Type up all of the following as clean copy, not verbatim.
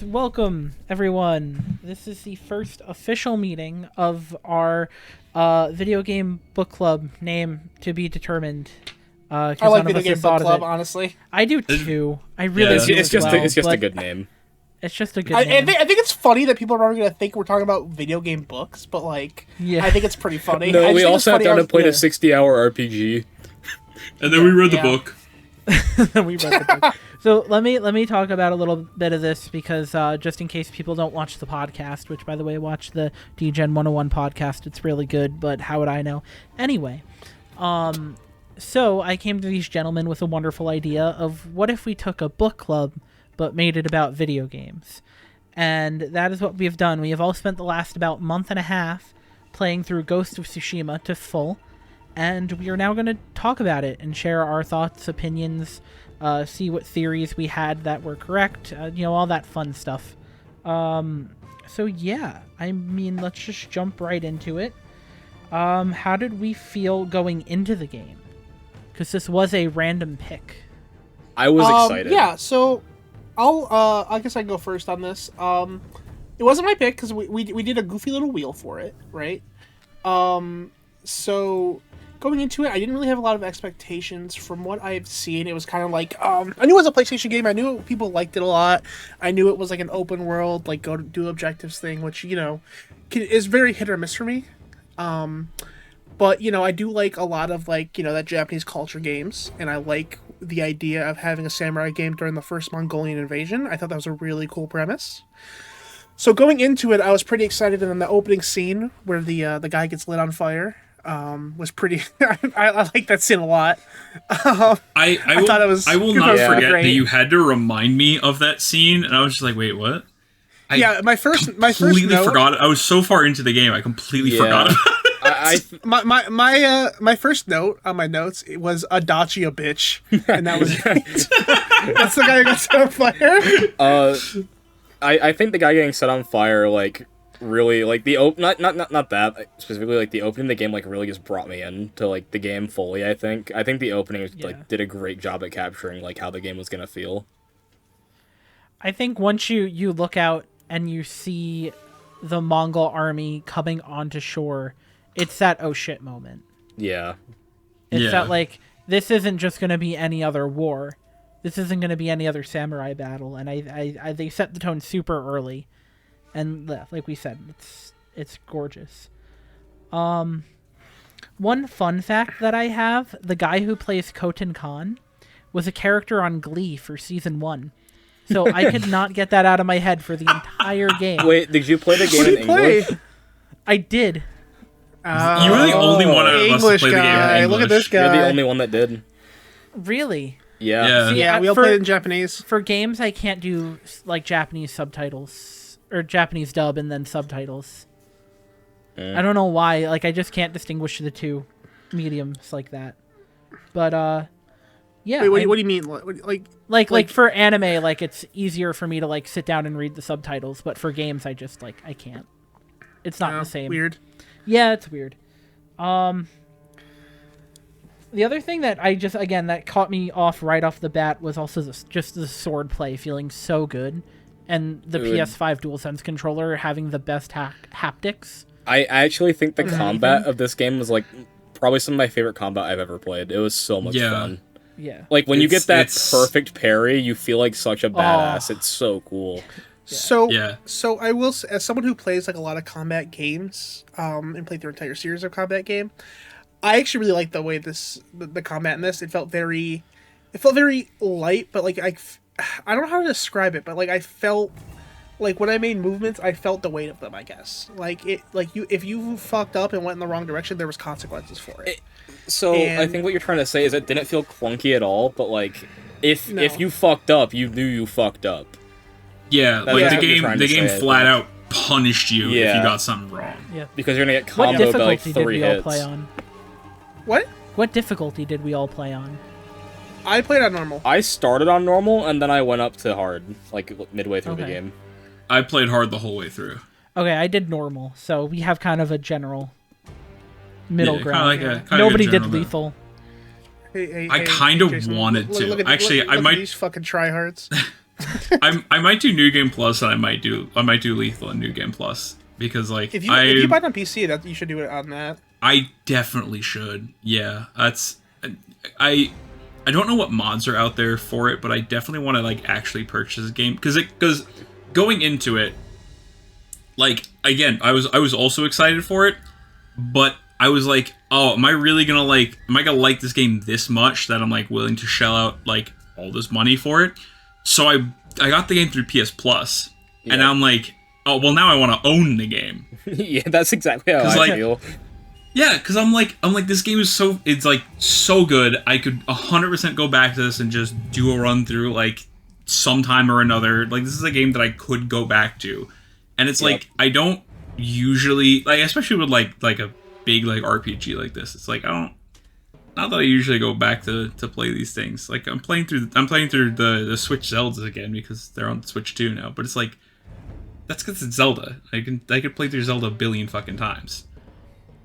welcome everyone. This is the first official meeting of our video game book club, name to be determined. I like video game book club, honestly. I do too. I really do. It's just a good name. It's just a good name. I think it's funny that people are going to think we're talking about video game books, but like, I think it's pretty funny. No, we all sat down and played a 60-hour RPG, and then we read the book. We read the book. So let me talk about a little bit of this because just in case people don't watch the podcast, which by the way, watch the DGen 101 podcast. It's really good, but how would I know? Anyway, so I came to these gentlemen with a wonderful idea of what if we took a book club but made it about video games. And that is what we have done. We have all spent the last about month and a half playing through Ghost of Tsushima to full, and we are now going to talk about it and share our thoughts, opinions, see what theories we had that were correct, all that fun stuff. So yeah, I mean, let's just jump right into it. How did we feel going into the game? Because this was a random pick. I was excited. Yeah, so I guess I can go first on this. It wasn't my pick because we did a goofy little wheel for it, right? So going into it, I didn't really have a lot of expectations. From what I've seen, it was kind of like, I knew it was a PlayStation game. I knew people liked it a lot. I knew it was like an open world, like go to do objectives thing, which, is very hit or miss for me. But, I do like a lot of, like, that Japanese culture games, and I like the idea of having a samurai game during the first Mongolian invasion. I thought that was a really cool premise. So going into it, I was pretty excited, and then the opening scene where the guy gets lit on fire was pretty... I like that scene a lot. I thought it was... I will not forget that you had to remind me of that scene, and I was just like, wait, what? My first note, forgot. I was so far into the game, I completely forgot about it. My first note on my notes, it was Adachi a bitch, and that was great. That's the guy who got set on fire. I think the guy getting set on fire, like, really, like, not that specifically, like, the opening of the game, like, really just brought me into, like, the game fully. I think the opening was, like, did a great job at capturing, like, how the game was gonna feel. I think once you look out and you see the Mongol army coming onto shore, it's that oh shit moment. Yeah. It's that, like, this isn't just going to be any other war. This isn't going to be any other samurai battle. And I they set the tone super early. And like we said, it's gorgeous. One fun fact that I have, the guy who plays Khoten Khan was a character on Glee for season 1. So I could not get that out of my head for the entire game. Wait, did you play the game in English? I did. You were the only one of us to play the game in English. Look at this guy. You're the only one that did. Really? Yeah. See, we all played in Japanese. For games, I can't do, like, Japanese subtitles. Or Japanese dub and then subtitles. I don't know why. Like, I just can't distinguish the two mediums like that. But, yeah. Wait, what do you mean? Like for anime, like, it's easier for me to, like, sit down and read the subtitles. But for games, I just, like, I can't. It's not the same. Weird. Yeah, it's weird. The other thing that that caught me off right off the bat was also just the sword play feeling so good, and the PS5 DualSense controller having the best haptics. I actually think the combat of this game was, like, probably some of my favorite combat I've ever played. It was so much fun. Yeah. Like, when you get that perfect parry, you feel like such a badass. It's so cool. Yeah. So I will say, as someone who plays, like, a lot of combat games, and played their entire series of combat game, I actually really like the way the combat in this. It felt very light, but, like, I don't know how to describe it, but, like, I felt like when I made movements, I felt the weight of them, I guess. Like, if you fucked up and went in the wrong direction, there was consequences for it. I think what you're trying to say is it didn't feel clunky at all, but, like, if you fucked up, you knew you fucked up. Yeah, like the game flat out punished you if you got something wrong. Yeah. Because you're gonna get comboed by like 3 hits. Play on? What difficulty did we all play on? I played on normal. I started on normal and then I went up to hard, like midway through the game. I played hard the whole way through. Okay, I did normal, so we have kind of a general middle ground. Nobody did lethal. I kind of wanted to. Look at Actually, I might. These fucking tryhards. I might do New Game Plus, and I might do Lethal and New Game Plus because like if you buy it on PC, that you should do it on that. I definitely should. Yeah, that's I don't know what mods are out there for it, but I definitely want to like actually purchase a game because going into it, like again, I was also excited for it, but I was like, oh, am I gonna like this game this much that I'm like willing to shell out like all this money for it? So I got the game through PS Plus, and now I'm like, oh well, now I want to own the game. Yeah, that's exactly how I feel. Yeah, because I'm like this game is so good. I could 100% go back to this and just do a run through like sometime or another. Like this is a game that I could go back to, and it's like I don't usually like, especially with like a big like RPG like this. It's like not that I usually go back to play these things. Like I'm playing through the Switch Zeldas again because they're on Switch 2 now. But it's like that's because it's Zelda. I could play through Zelda a billion fucking times.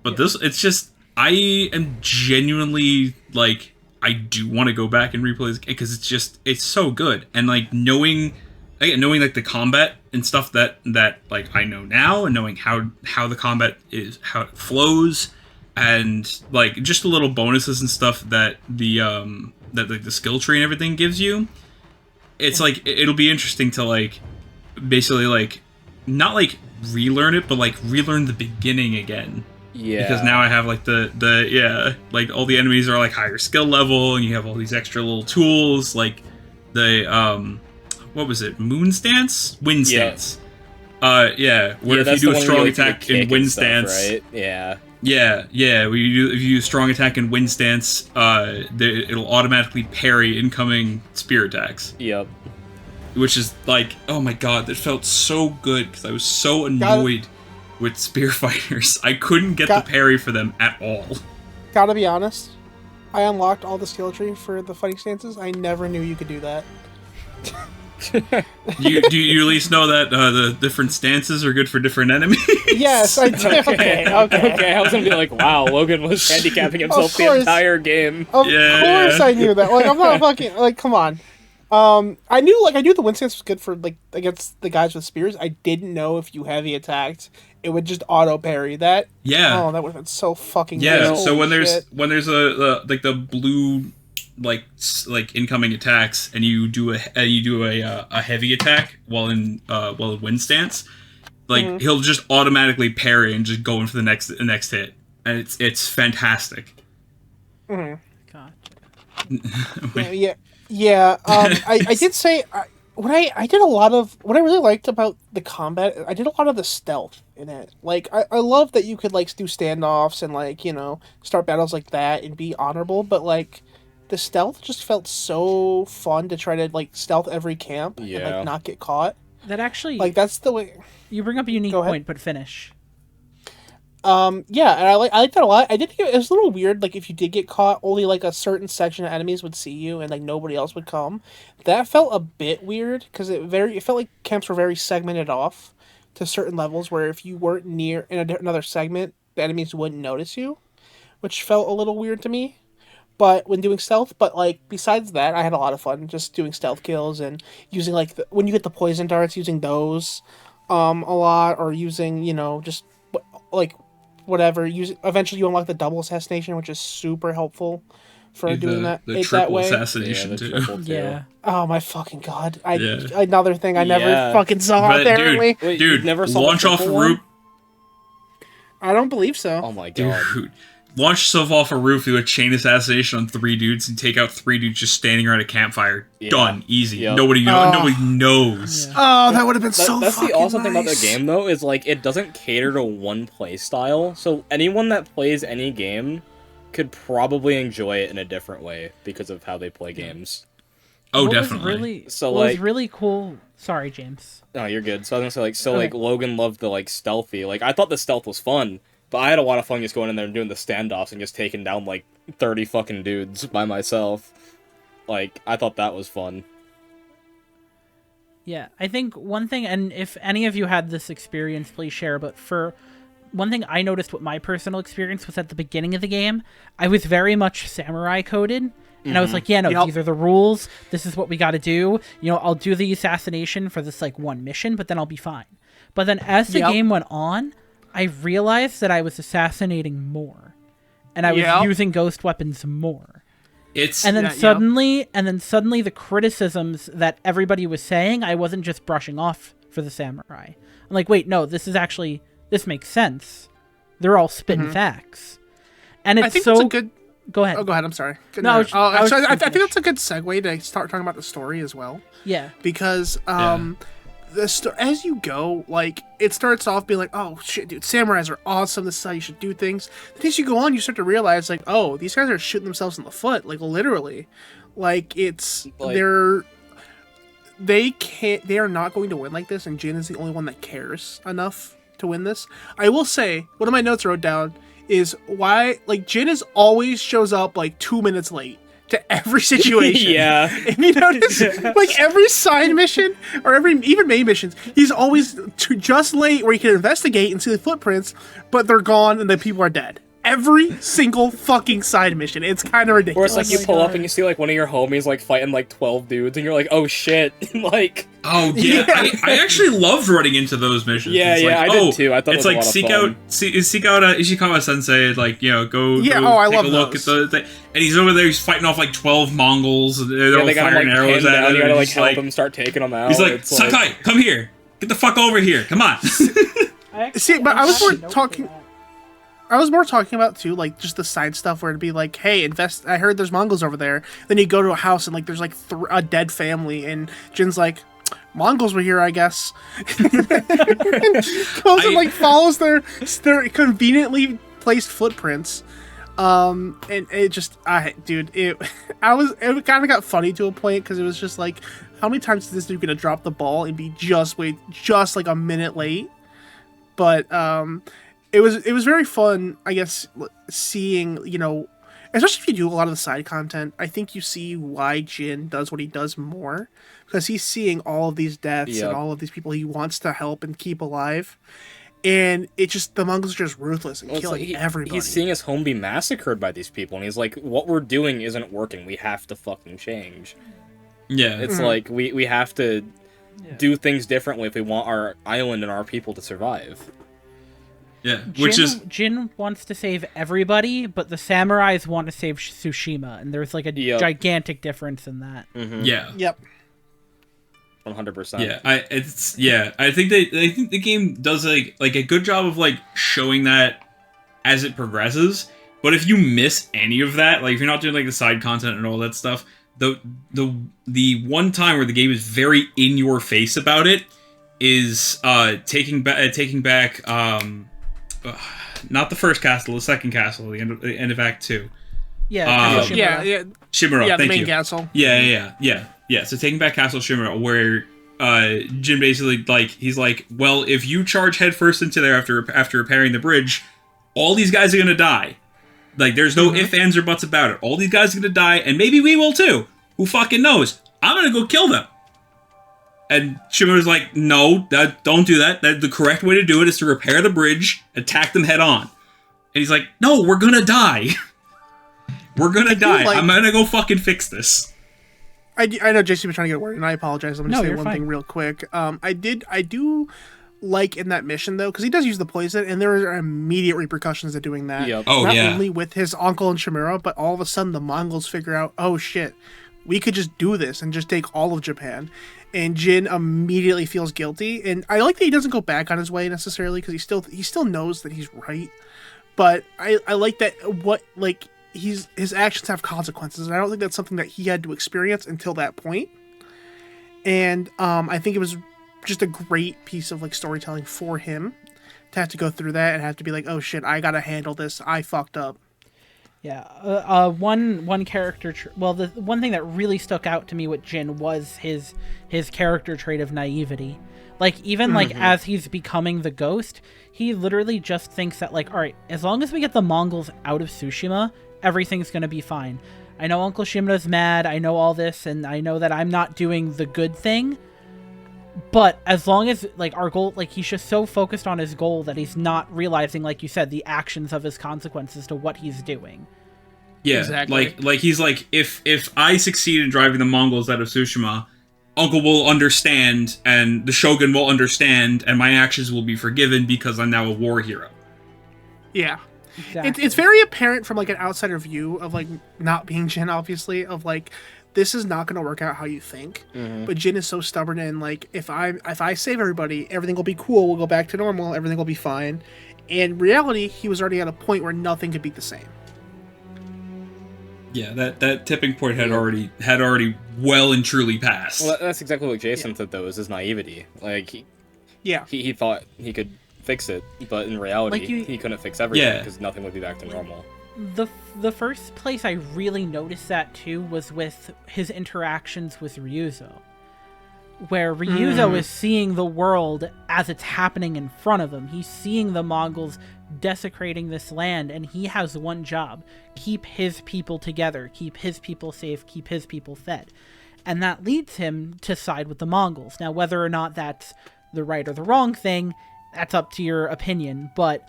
But this, it's just, I am genuinely, like, I do want to go back and replay this game because it's so good. And, like, knowing, like, the combat and stuff that like, I know now, and knowing how the combat is, how it flows, and, like, just the little bonuses and stuff that the skill tree and everything gives you, it's, like, it'll be interesting to, like, basically, like, not, like, relearn it, but, like, relearn the beginning again. Yeah. Because now I have like like all the enemies are like higher skill level, and you have all these extra little tools like the what was it? Wind stance. Where if you do a strong attack in wind stance, right? Yeah. Yeah. If you do a strong attack in wind stance, it'll automatically parry incoming spear attacks. Yep. Which is like, oh my god, that felt so good because I was so annoyed with spear fighters. I couldn't get the parry for them at all. Gotta be honest, I unlocked all the skill tree for the fighting stances. I never knew you could do that. Do you at least know that the different stances are good for different enemies? Yes, I do. Okay. I was gonna be like, wow, Logan was handicapping himself the entire game. Of course I knew that. Like, I'm not fucking, like, come on. I knew the wind stance was good for, like, against the guys with spears. I didn't know if you heavy attacked, it would just auto parry that. Yeah. Oh, that would have been so fucking yeah. nice. So when there's the blue like incoming attacks, and you do a heavy attack while in wind stance, like he'll just automatically parry and just go in for the next hit, and it's fantastic. Mm-hmm. Gotcha. Yeah. I did say what I really liked about the combat. I did a lot of the stealth in it. Like I love that you could like do standoffs and like, you know, start battles like that and be honorable. But like the stealth just felt so fun to try to like stealth every camp and like not get caught. That actually, like, that's the way. You bring up a unique point, but finish. Yeah, and I like that a lot. I did think it was a little weird, like, if you did get caught, only, like, a certain section of enemies would see you, and, like, nobody else would come. That felt a bit weird, because it felt like camps were very segmented off to certain levels, where if you weren't near in another segment, the enemies wouldn't notice you, which felt a little weird to me. But when doing stealth, like, besides that, I had a lot of fun just doing stealth kills, and using, like, when you get the poison darts, using those, a lot, or using, you know, just, like, whatever. Eventually you unlock the double assassination, which is super helpful for doing that that way. Assassination too. Yeah. Oh my fucking god! Another thing I never fucking saw but out there. Dude, never saw launch off a roof. I don't believe so. Oh my god. Dude. Launch yourself off a roof, do a chain assassination on 3 dudes, and take out 3 dudes just standing around a campfire. Yeah. Done. Easy. Yep. Nobody knows. Yeah. Oh, that would have been so That's fucking the awesome nice. thing about the game, though, is, like, it doesn't cater to one play style. So anyone that plays any game could probably enjoy it in a different way because of how they play games. Oh, what definitely. Was really cool... Sorry, James. No, you're good. So I was gonna say, like, Logan loved the, like, stealthy. Like, I thought the stealth was fun. But I had a lot of fun just going in there and doing the standoffs and just taking down, like, 30 fucking dudes by myself. Like, I thought that was fun. Yeah, I think one thing, and if any of you had this experience, please share, but for one thing I noticed with my personal experience was at the beginning of the game, I was very much samurai coded, And I was like, yeah, no, these are the rules. This is what we got to do. You know, I'll do the assassination for this like one mission, but then I'll be fine. But then as the game went on, I realized that I was assassinating more, and I was using ghost weapons more. And then suddenly the criticisms that everybody was saying, I wasn't just brushing off for the samurai. I'm like, wait, no, this makes sense. They're all spitting facts. And it's that's a good. Go ahead. Oh, go ahead. I'm sorry. No, I think that's a good segue to start talking about the story as well. Yeah. Because as you go, like, it starts off being like, oh shit, dude, samurais are awesome. This is how you should do things. Then as you go on, you start to realize, like, oh, these guys are shooting themselves in the foot, like literally. Like it's they are not going to win like this, and Jin is the only one that cares enough to win this. I will say, one of my notes I wrote down is why, like, Jin is always shows up like 2 minutes late to every situation. If you notice, like every side mission or even main missions, he's always just late where he can investigate and see the footprints, but they're gone and the people are dead. Every single fucking side mission. It's kind of ridiculous. Or it's like you pull up and you see like one of your homies like fighting like 12 dudes and you're like, oh shit. Like, oh yeah, I actually loved running into those missions. Yeah, it's yeah, like, I did too. I thought it's it was like a lot seek of fun. out Ishikawa Sensei, like, you know, go I take love a look those. at the and he's over there, he's fighting off like 12 Mongols, and they're all they got firing him, like, arrows pinned at down. him. You gotta and like he's help him start taking them out. He's like, It's Sakai, come here, get the fuck over here, come on. See, but I was more talking. I was more talking about too, like just the side stuff where it'd be like, "Hey, invest." I heard there's Mongols over there. Then you go to a house and like there's like a dead family, and Jin's like, "Mongols were here, I guess." Goes and like follows their conveniently placed footprints, and it just, it kind of got funny to a point because it was just like, how many times is this dude gonna drop the ball and be just like a minute late? But It was very fun, I guess, seeing, you know, especially if you do a lot of the side content, I think you see why Jin does what he does more, because he's seeing all of these deaths and all of these people he wants to help and keep alive, and the Mongols are just ruthless and killing everybody. He's seeing his home be massacred by these people, and he's like, what we're doing isn't working, we have to fucking change. Yeah. It's like, we have to do things differently if we want our island and our people to survive. Yeah, Jin wants to save everybody, but the samurais want to save Tsushima, and there's like a gigantic difference in that. Mm-hmm. Yeah. Yep. 100%. Yeah, I think the game does like a good job of like showing that as it progresses. But if you miss any of that, like if you're not doing like the side content and all that stuff, the one time where the game is very in your face about it is taking back not the first castle, the second castle, the end of Act 2. Yeah, Shimura, yeah, thank the main you. castle. Yeah. So taking back Castle Shimura, where Jin basically he's like, well, if you charge headfirst into there after repairing the bridge, all these guys are gonna die. Like, there's no ifs, ands, or buts about it. All these guys are gonna die, and maybe we will too. Who fucking knows? I'm gonna go kill them. And Shimura's like, no, don't do that. The correct way to do it is to repair the bridge, attack them head on. And he's like, no, we're gonna die. We're gonna die. I'm gonna go fucking fix this. I know JC was trying to get a word, and I apologize. I'm gonna say one thing real quick. I do like in that mission though, because he does use the poison, and there are immediate repercussions of doing that. Yep. Oh, Not only with his uncle and Shimura, but all of a sudden the Mongols figure out, oh shit, we could just do this and just take all of Japan. And Jin immediately feels guilty, and I like that he doesn't go back on his way necessarily, because he still knows that he's right. But I like that his actions have consequences, and I don't think that's something that he had to experience until that point. And I think it was just a great piece of like storytelling for him to have to go through that and have to be like, oh shit, I gotta handle this. I fucked up. Yeah, one character. The one thing that really stuck out to me with Jin was his character trait of naivety. Like, even like as he's becoming the ghost, he literally just thinks that like, all right, as long as we get the Mongols out of Tsushima, everything's gonna be fine. I know Uncle Shimura's mad. I know all this, and I know that I'm not doing the good thing. But as long as like our goal, like he's just so focused on his goal that he's not realizing, like you said, the actions of his consequences to what he's doing. Yeah, Exactly. like he's like, if I succeed in driving the Mongols out of Tsushima, Uncle will understand, and the Shogun will understand, and my actions will be forgiven because I'm now a war hero. Yeah. Exactly. It's very apparent from like an outsider view of like not being Jin, obviously, of like this is not going to work out how you think. But Jin is so stubborn, and like if I save everybody, everything will be cool. We'll go back to normal. Everything will be fine. In reality, he was already at a point where nothing could be the same. Yeah, that tipping point had already well and truly passed. Well, that's exactly what Jason said, though, is his naivety. Like, he thought he could fix it, but in reality, Like he couldn't fix everything because nothing would be back to normal. The first place I really noticed that too was with his interactions with Ryuzo, where Ryuzo is seeing the world as it's happening in front of him. He's seeing the Mongols desecrating this land, and he has one job: keep his people together, keep his people safe, keep his people fed. And that leads him to side with the Mongols. Now, whether or not that's the right or the wrong thing, that's up to your opinion, but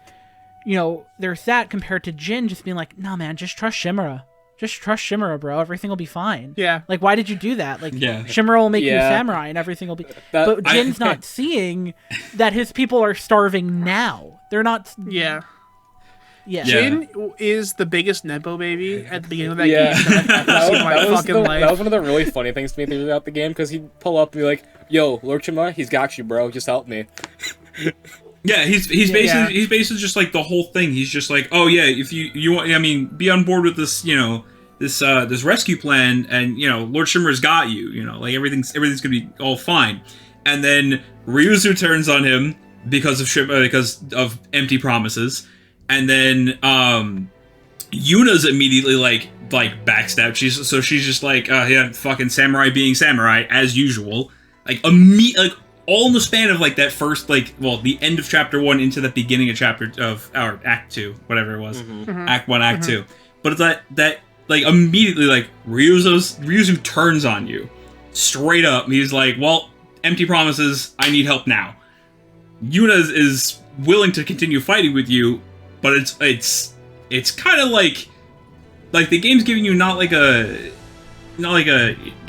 you know, there's that compared to Jin just being like, nah, man, just trust Shimura. Just trust Shimura, bro. Everything will be fine. Yeah. Like, why did you do that? Like, Shimura will make you a samurai and everything will be... But Jin's not seeing that his people are starving now. They're not... Yeah. Yeah. Jin is the biggest Nepo baby at the beginning of that game that I've ever seen in my fucking life. That was one of the really funny things to me throughout the game, because he'd pull up and be like, yo, Lord Shima, he's got you, bro. Just help me. Yeah, he's basically just like the whole thing. He's just like, oh yeah, if you want, I mean, be on board with this, you know, this rescue plan, and you know, Lord Shimmer's got you. You know, like everything's gonna be all fine. And then Ryuzu turns on him because of empty promises, and then Yuna's immediately like backstab. She's just like, yeah, fucking samurai being samurai as usual. Like all in the span of like that first the end of chapter 1 into the beginning of our act 2, whatever it was, act 1, act 2. But it's that like immediately like Ryuzu turns on you straight up. He's like, well, empty promises. I need help now. Yuna is willing to continue fighting with you, but it's kind of like the game's giving you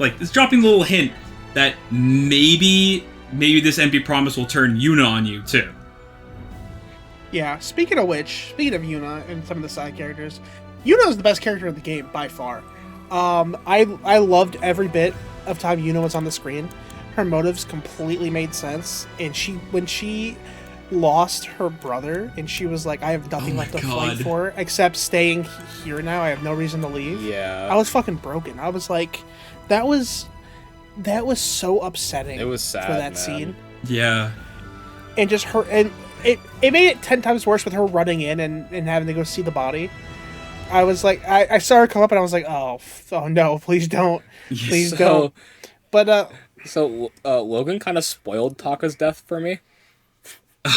it's dropping a little hint that maybe this empty promise will turn Yuna on you too. Yeah, speaking of Yuna and some of the side characters, Yuna is the best character in the game by far. I loved every bit of time Yuna was on the screen. Her motives completely made sense, and when she lost her brother and she was like, I have nothing left to fight for except staying here now. I have no reason to leave. Yeah. I was fucking broken. I was like, that was so upsetting. It was sad for that man. scene. Yeah. And just her, and it made it 10 times worse with her running in and having to go see the body. I was like, I saw her come up and I was like, oh no, please don't. Please don't. But, Logan kind of spoiled Taka's death for me.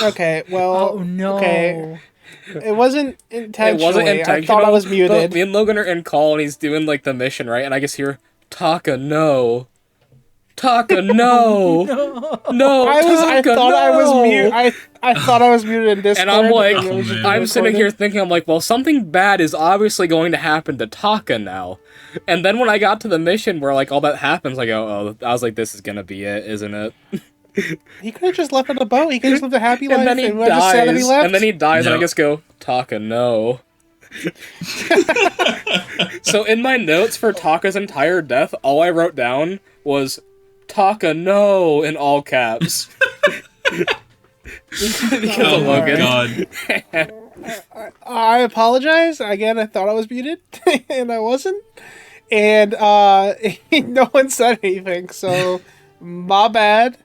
Okay, well, oh no. Okay. It wasn't intentional. It wasn't intentional. I thought I was muted. But me and Logan are in call and he's doing like the mission, right? And I just hear, Taka, no. Taka, no. No, I thought I was muted. I thought I was muted in Discord. And I'm like, I'm sitting here thinking, I'm like, well, something bad is obviously going to happen to Taka now. And then when I got to the mission where like all that happens, I go, I was like, this is gonna be it, isn't it? He could have just left on the boat. He could have just lived a happy life. And then he dies. Just sad that he left. And then he dies, and I just go, Taka, no. So in my notes for Taka's entire death, all I wrote down was Taka, no, in all caps. Because of Logan. God. I apologize. Again, I thought I was muted, and I wasn't. And no one said anything, so my bad.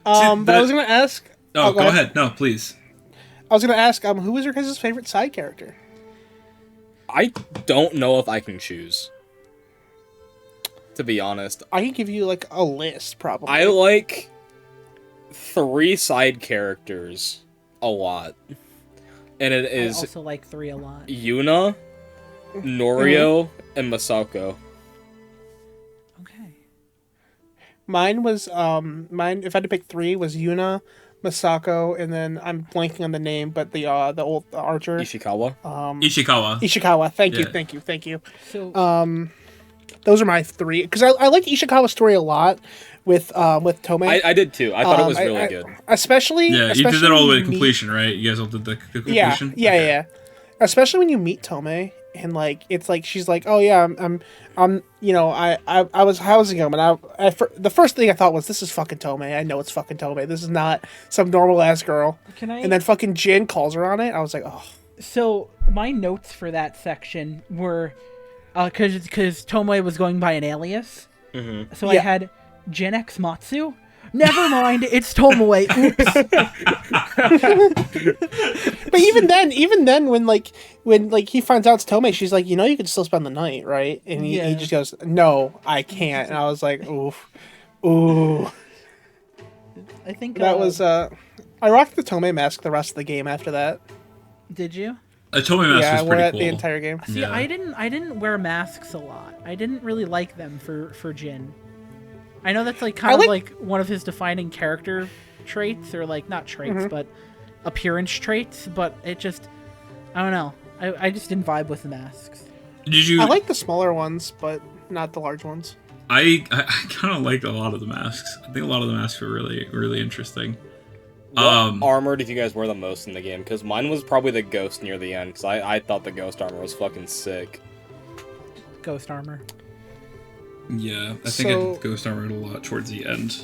But I was going to ask... Oh, go ahead. No, please. I was going to ask, who was your guys' favorite side character? I don't know if I can choose. To be honest. I can give you, like, a list, probably. I like 3 side characters a lot. And it is... I also like 3 a lot. Yuna, Norio, and Masako. Okay. Mine was mine. If I had to pick three, was Yuna, Masako, and then I'm blanking on the name, but the old archer Ishikawa. Ishikawa. Ishikawa. Thank you, Yeah. thank you. So Those are my three because I like Ishikawa's story a lot with Tomei. I did too. I thought it was really good. Especially Yeah, you did especially that all the way when to you meet- completion, right? You guys all did the Yeah, completion? yeah, Okay. yeah. Especially when you meet Tomei and like it's like she's like, oh yeah, I'm you know I was housing him and the first thing I thought was this is fucking Tomei. I know it's fucking Tomei. This is not some normal ass girl. can I? And then fucking Jin calls her on it. I was like, oh. So my notes for that section were, because Tomoe was going by an alias. Mm-hmm. So I Yeah. had Gen X Matsu. Never mind, it's Tomoe. Oops. But even then, when he finds out it's Tomei, she's like, you know, you can still spend the night, right? And he Yeah. just goes, no, I can't. And I was like, ooh. I think That was I rocked the Tomei mask the rest of the game after that. Did you? A Tomei mask Yeah, I was wore pretty that cool. the entire game. See, Yeah. I didn't wear masks a lot. I didn't really like them for Jin. I know that's like kind of like one of his defining character traits, or like not traits, but appearance traits. But it just, I don't know. I just didn't vibe with the masks. Did you? I like the smaller ones, but not the large ones. I kind of liked a lot of the masks. I think a lot of the masks were really, really interesting. What armor did you guys wear the most in the game? Because mine was probably the ghost near the end. Because I thought the ghost armor was fucking sick. Ghost armor. Yeah, I think I did Ghost Armor a lot towards the end.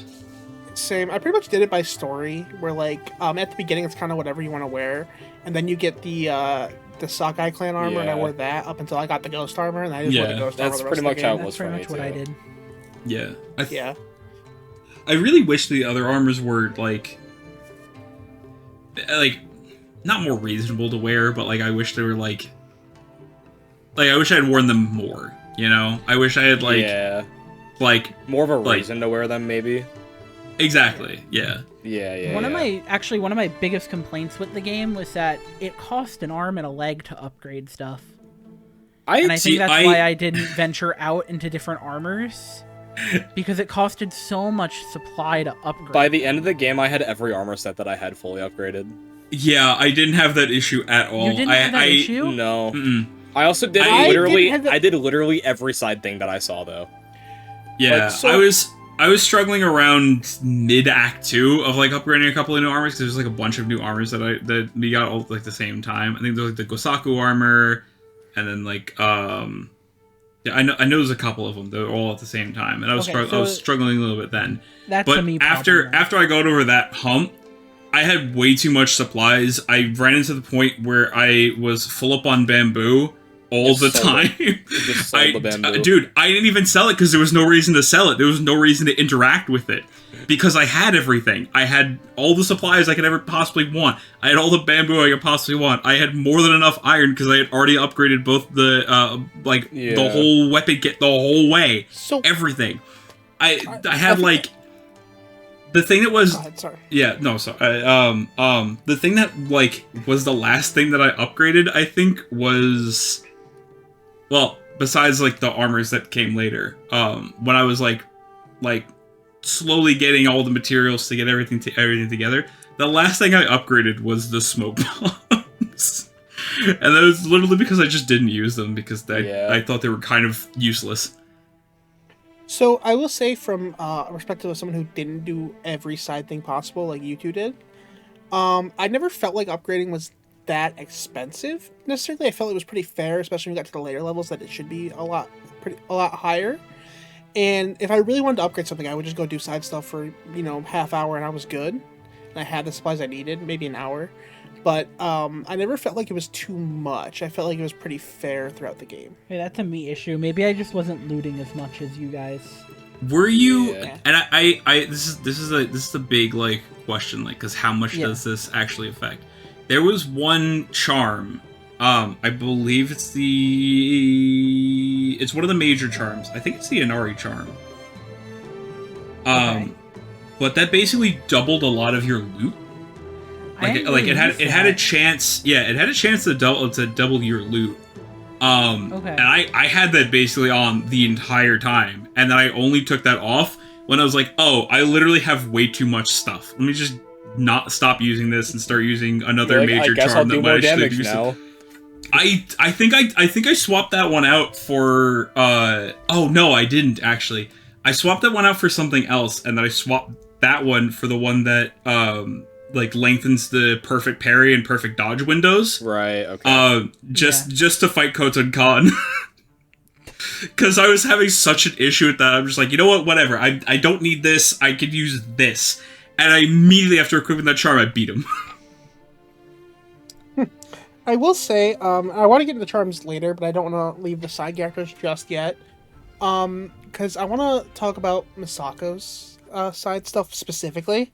Same. I pretty much did it by story, where like at the beginning it's kind of whatever you want to wear, and then you get the Sakai clan armor, and I Yeah. wore that up until I got the ghost armor, and I just wore the Yeah, ghost armor. that's the pretty rest of much the how game. it was That's pretty for much me, what I too. did. Yeah, Yeah. I really wish the other armors were like not more reasonable to wear, but like I wish they were like I wish I had worn them more. You know, I wish I had yeah. like More of a like- reason to wear them, maybe. exactly. Yeah. Yeah. One of my biggest complaints with the game was that it cost an arm and a leg to upgrade stuff. And I think that's why I didn't venture out into different armors, because it costed so much supply to upgrade. By the end of the game, I had every armor set that I had fully upgraded. Yeah, I didn't have that issue at all. You didn't have that issue? No. Mm-mm. I also did I literally. didn't have the- I did literally every side thing that I saw, though. Yeah, Like, so- I was struggling around mid Act 2 of like upgrading a couple of new armors, because there's like a bunch of new armors that we got all like the same time. I think there's like the Gosaku armor, and then like yeah, I know there's a couple of them. They're all at the same time, and I was Okay, I was struggling a little bit then. That's But a me after problem, I got over that hump, I had way too much supplies. I ran into the point where I was full up on bamboo all the Just sold time. Just sold the bamboo. Dude, I didn't even sell it because there was no reason to sell it. There was no reason to interact with it because I had everything. I had all the supplies I could ever possibly want. I had all the bamboo I could possibly want. I had more than enough iron because I had already upgraded both the the whole weapon kit the whole way. So Everything. I had like the thing that was go ahead, sorry. yeah, no, sorry. The thing that like was the last thing that I upgraded, I think, was besides like the armors that came later. When I was like slowly getting all the materials to get everything together, the last thing I upgraded was the smoke bombs. And that was literally because I just didn't use them because I thought they were kind of useless. So I will say, from a perspective of someone who didn't do every side thing possible like you two did, I never felt like upgrading was that expensive necessarily. I felt it was pretty fair, especially when you got to the later levels, that it should be a lot higher. And if I really wanted to upgrade something, I would just go do side stuff for half hour and I was good. And I had the supplies I needed, maybe an hour. But I never felt like it was too much. I felt like it was pretty fair throughout the game. Hey, that's a me issue. Maybe I just wasn't looting as much as you guys. Were you? Yeah. And I this is a big like question, like, because how much does this actually affect? There was one charm. I believe it's one of the major charms. I think it's the Inari charm. Okay. But that basically doubled a lot of your loot. It had a chance. Yeah, it had a chance to double your loot. Okay. And I had that basically on the entire time, and then I only took that off when I was like, oh, I literally have way too much stuff. Let me just not stop using this and start using another major I guess charm I'll do that more might actually damage do now. I think I swapped that one out for oh no, I didn't actually. I swapped that one out for something else, and then I swapped that one for the one that like lengthens the perfect parry and perfect dodge windows. Right, okay. Just to fight Khotun Khan. Because I was having such an issue with that. I'm just like, you know what, whatever. I don't need this. I could use this. And I immediately, after equipping that charm, I beat him. I will say, I want to get into the charms later, but I don't want to leave the side characters just yet. Because I want to talk about Misako's side stuff specifically.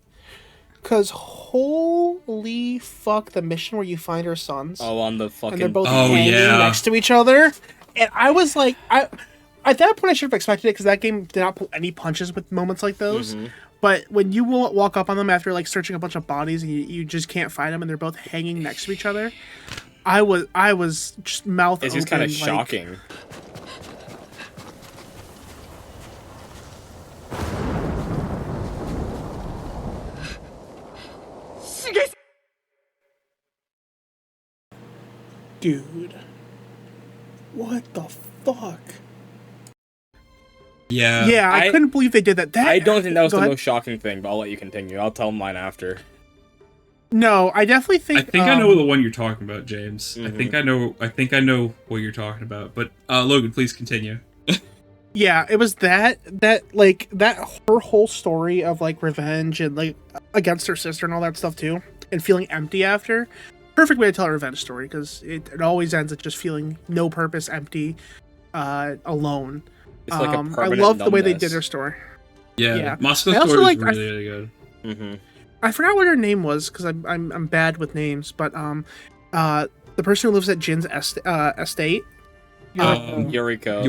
Because holy fuck, the mission where you find her sons. Oh, on the fucking... And they're both hanging next to each other. And I was like, at that point I should have expected it, because that game did not pull any punches with moments like those. Mm-hmm. But when you walk up on them after like searching a bunch of bodies and you just can't find them and they're both hanging next to each other, I was just mouth open. It's just kind of shocking. Dude. What the fuck? Yeah. Yeah, I couldn't believe they did that. I don't think that was the most shocking thing, but I'll let you continue. I'll tell mine after. No, I definitely think... I think I know the one you're talking about, James. Mm-hmm. I think I know what you're talking about. But Logan, please continue. Yeah, it was that her whole story of like revenge and like against her sister and all that stuff too, and feeling empty after. Perfect way to tell a revenge story, because it always ends at just feeling no purpose, empty, alone. It's like a I permanent love the way they numbness. did her story. Yeah. Moscow's story is really good. Mm-hmm. I forgot what her name was, because I'm bad with names, but the person who lives at Jin's estate. Yuriko.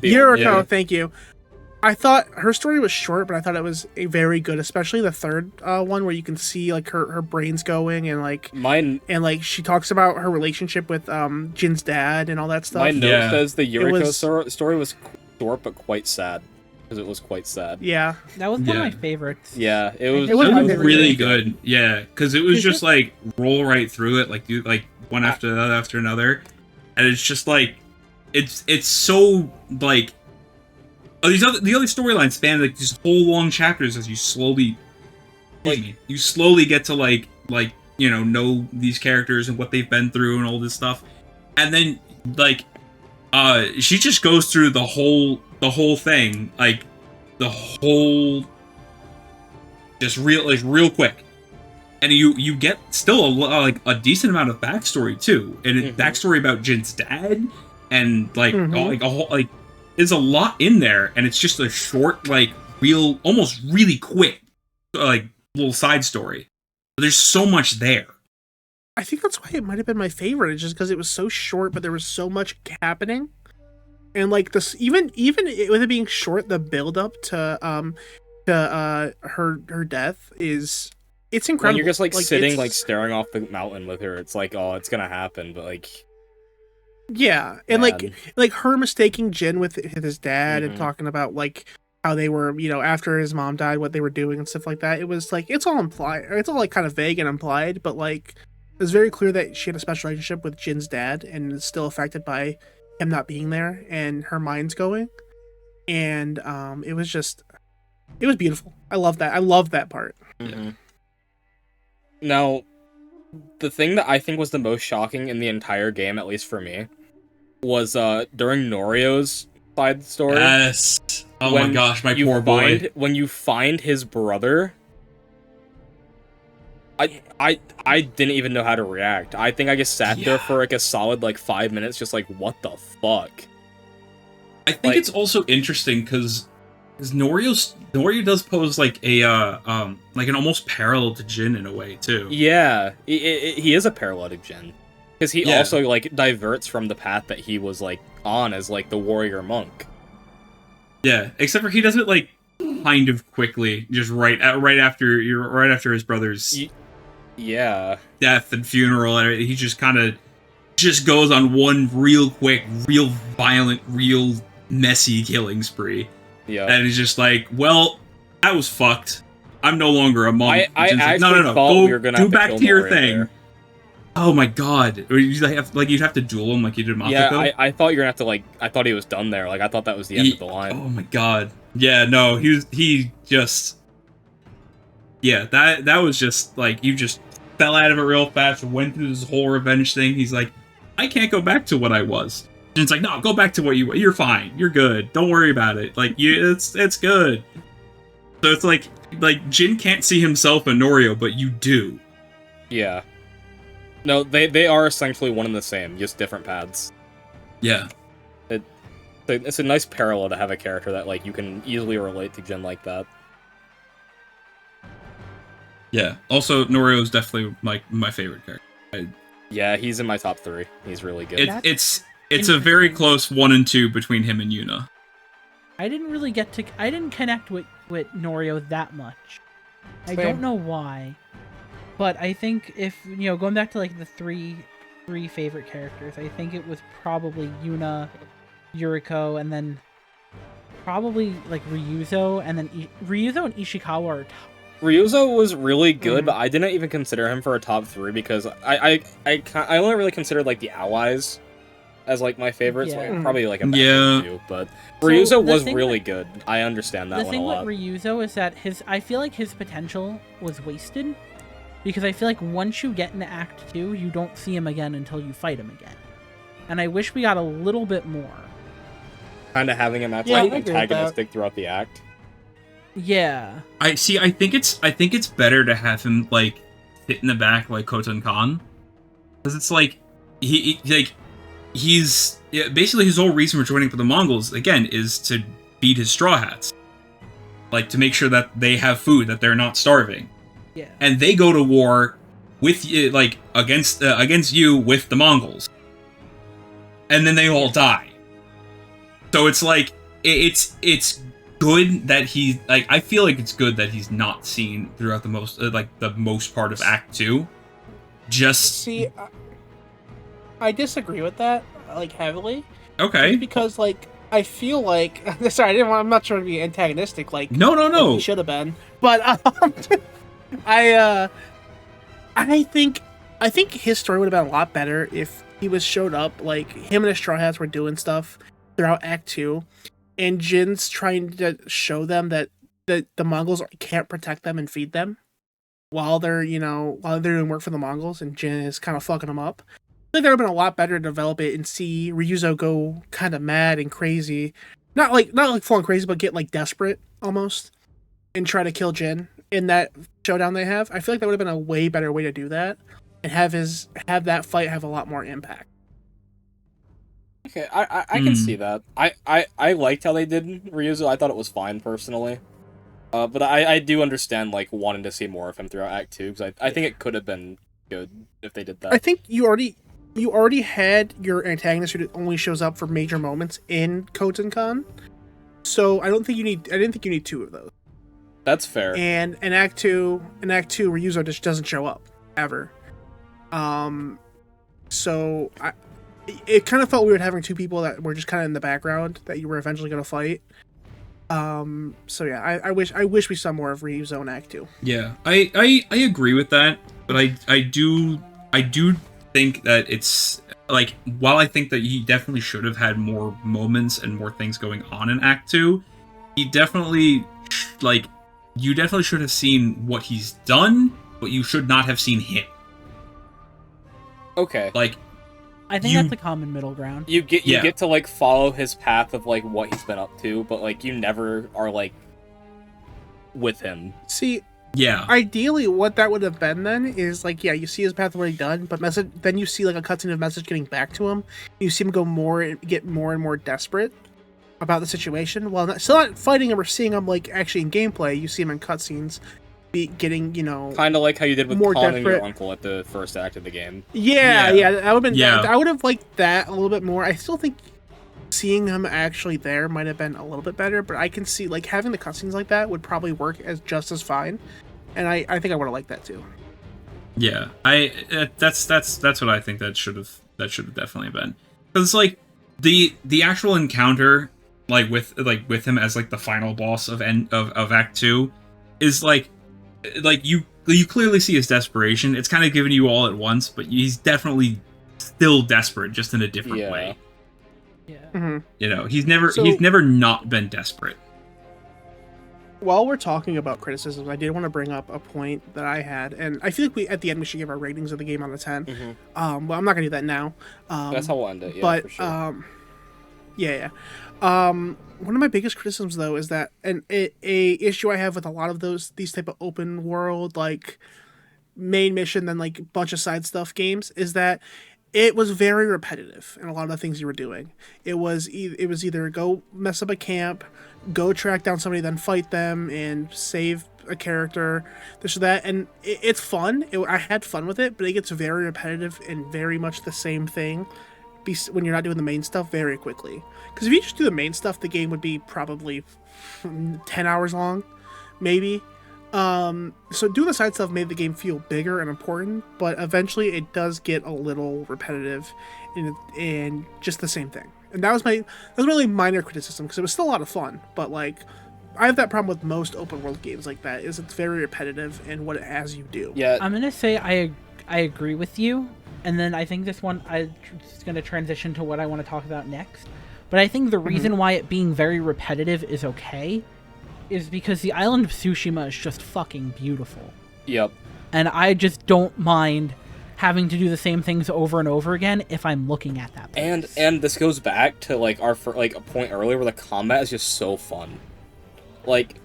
Yuriko, thank you. I thought her story was short, but I thought it was a very good, especially the third one where you can see like her brains going and like she talks about her relationship with Jin's dad and all that stuff. My note says the Yuriko story was short but quite sad, because it was quite sad. Yeah, that was one of my favorites. Yeah, it was really good. Yeah, because it was just like roll right through it, like do like one after another, and it's just like it's so like. Oh, the other storylines span like these whole long chapters as you slowly get to like know these characters and what they've been through and all this stuff, and then like she just goes through the whole thing, like the whole just real quick, and you get still a decent amount of backstory too, and backstory about Jin's dad and like a whole like. There's a lot in there, and it's just a short, like, almost really quick, like, little side story. But there's so much there. I think that's why it might have been my favorite. It's just because it was so short, but there was so much happening. And, like, this, even with it being short, the build-up to her death it's incredible. When you're just, like sitting, like, staring off the mountain with her, it's like, oh, it's gonna happen, but, like... Yeah, and like her mistaking Jin with his dad and talking about like how they were, after his mom died, what they were doing and stuff like that. It was like it's all implied. It's all like kind of vague and implied, but like it was very clear that she had a special relationship with Jin's dad and is still affected by him not being there and her mind's going. And it was beautiful. I love that. I love that part. Mm-hmm. Now, the thing that I think was the most shocking in the entire game, at least for me, was during Norio's side story. Yes. Oh my gosh, my poor boy. When you find his brother, I didn't even know how to react. I think I just sat there for like a solid 5 minutes, just like, what the fuck? I think it's also interesting because Norio does pose like a like an almost parallel to Jin in a way too. Yeah, he is a parallel to Jin, because he also like diverts from the path that he was like on as like the warrior monk. Yeah, except for he does it like kind of quickly, just right after his brother's death and funeral. And he just kind of goes on one real quick, real violent, real messy killing spree. Yeah, and he's just like, well, that was fucked. I'm no longer a monk. I Jin's like, actually no. thought Go we were gonna do have to back kill to your Norio thing. there. Oh my god. Or you'd have to duel him like you did Makoto? Yeah, I thought you were gonna have to, like, I thought he was done there. Like, I thought that was the end of the line. Oh my god. Yeah, no, he just... Yeah, that was just, like, you just fell out of it real fast, went through this whole revenge thing. He's like, I can't go back to what I was. And it's like, no, go back to what you were. You're fine. You're good. Don't worry about it. Like, it's good. So it's like Jin can't see himself in Norio, but you do. Yeah. No, they are essentially one and the same, just different paths. Yeah. It's a nice parallel to have a character that, like, you can easily relate to Jin like that. Yeah. Also, Norio is definitely, like, my favorite character. Yeah, he's in my top 3. He's really good. It's a very close 1 and 2 between him and Yuna. I didn't connect with Norio that much. I Same. don't know why. But I think if, going back to, like, the three favorite characters, I think it was probably Yuna, Yuriko, and then probably, like, Ryuzo, and then Ryuzo and Ishikawa are Ryuzo was really good, but I didn't even consider him for a top 3 because I only really considered, like, the allies as, like, my favorites. Yeah. Like, probably, like, a bad Yeah. too, but So, Ryuzo the was thing really with- good. I understand that The one thing a with lot. Ryuzo is that I feel like his potential was wasted, because I feel like once you get into Act 2, you don't see him again until you fight him again. And I wish we got a little bit more. Kind of having him act Yeah, like I agree with antagonistic throughout the act. Yeah. I think it's better to have him, like, sit in the back like Khoton Khan, because it's like he's basically his whole reason for joining for the Mongols again is to feed his Straw Hats, like, to make sure that they have food, that they're not starving. Yeah. And they go to war with like against you with the Mongols, and then they all die. So it's like it's good that he, like, I feel like it's good that he's not seen throughout the most part of Act 2. Just See, I disagree with that, like, heavily. okay. Because, like, I feel like... Sorry, I'm not trying to be antagonistic, like... No. Like he should have been. But, I think his story would have been a lot better if he was showed up, like, him and his Straw Hats were doing stuff throughout Act 2, and Jin's trying to show them that the Mongols can't protect them and feed them while they're doing work for the Mongols, and Jin is kind of fucking them up. I think that would have been a lot better to develop it and see Ryuzo go kind of mad and crazy. Not like falling crazy, but get, like, desperate almost and try to kill Jin in that showdown they have. I feel like that would have been a way better way to do that and have that fight have a lot more impact. Okay, I can see that. I liked how they did Ryuzo. I thought it was fine personally. But I do understand, like, wanting to see more of him throughout Act 2 because I think it could have been good if they did that. I think you already had your antagonist who only shows up for major moments in Khoton Khan. So I didn't think you need 2 of those. That's fair. And in Act 2, Ryuzo just doesn't show up ever. So it kind of felt weird having 2 people that were just kind of in the background that you were eventually going to fight. So yeah, I wish we saw more of Ryuzo in Act 2. Yeah, I agree with that, but I do think that it's, like, while I think that he definitely should have had more moments and more things going on in Act 2, he definitely, like, you definitely should have seen what he's done, but you should not have seen him. Okay. Like, I think that's a common middle ground. You get to, like, follow his path of, like, what he's been up to, but, like, you never are, like, with him. See, yeah. ideally what that would have been then is, like, yeah, you see his path already done, but then you see, like, a cutscene of message getting back to him. You see him get more and more desperate about the situation. While still not fighting him or seeing him, like, actually in gameplay, you see him in cutscenes getting, kind of like how you did with more calling your desperate. uncle at the first act of the game. Yeah, that would have been. Yeah. I would have liked that a little bit more. I still think seeing him actually there might have been a little bit better, but I can see, like, having the cutscenes like that would probably work as just as fine, and I think I would have liked that too. Yeah, that's what I think that should have definitely been, because it's like the actual encounter like with him as like the final boss of Act 2 is like you clearly see his desperation. It's kind of giving you all at once, but he's definitely still desperate, just in a different way. Yeah. Mm-hmm. You know, he's never not been desperate. While we're talking about criticisms, I did want to bring up a point that I had, and I feel like at the end we should give our ratings of the game out of 10. Mm-hmm. Well, I'm not gonna do that now. That's how we'll end it. Yeah, but for sure. One of my biggest criticisms though is that a issue I have with a lot of these type of open world like main mission then like bunch of side stuff games is that it was very repetitive in a lot of the things you were doing. It was either go mess up a camp, go track down somebody, then fight them and save a character, this or that, and it's fun. I had fun with it, but it gets very repetitive and very much the same thing when you're not doing the main stuff very quickly. Because if you just do the main stuff, the game would be probably 10 hours long, maybe. So doing the side stuff made the game feel bigger and important, but eventually it does get a little repetitive and just the same thing. And that was really minor criticism because it was still a lot of fun, but like I have that problem with most open world games like that is it's very repetitive in what it has you do. Yeah, I'm gonna say I agree with you, and then I think this one is gonna transition to what I want to talk about next. But I think the reason why it being very repetitive is okay is because the island of Tsushima is just fucking beautiful. Yep. And I just don't mind having to do the same things over and over again if I'm looking at that place. And this goes back to like a point earlier where the combat is just so fun. Like,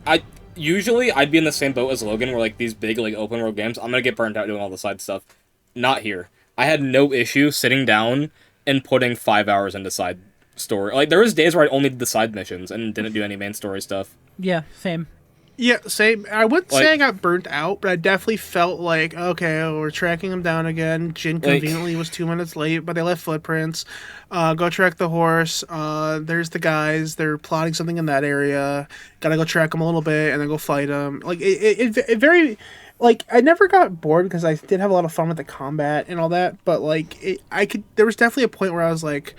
I'd be in the same boat as Logan where like these big like open world games, I'm gonna get burnt out doing all the side stuff. Not here. I had no issue sitting down and putting 5 hours into side story. Like there was days where I only did the side missions and didn't do any main story stuff. Yeah, same. Yeah, same. I wouldn't say I got burnt out, but I definitely felt like, okay, we're tracking him down again. Jin conveniently was 2 minutes late, but they left footprints. Go track the horse. There's the guys. They're plotting something in that area. Gotta go track them a little bit and then go fight them. Like, it very... Like, I never got bored because I did have a lot of fun with the combat and all that, but, like, there was definitely a point where I was like,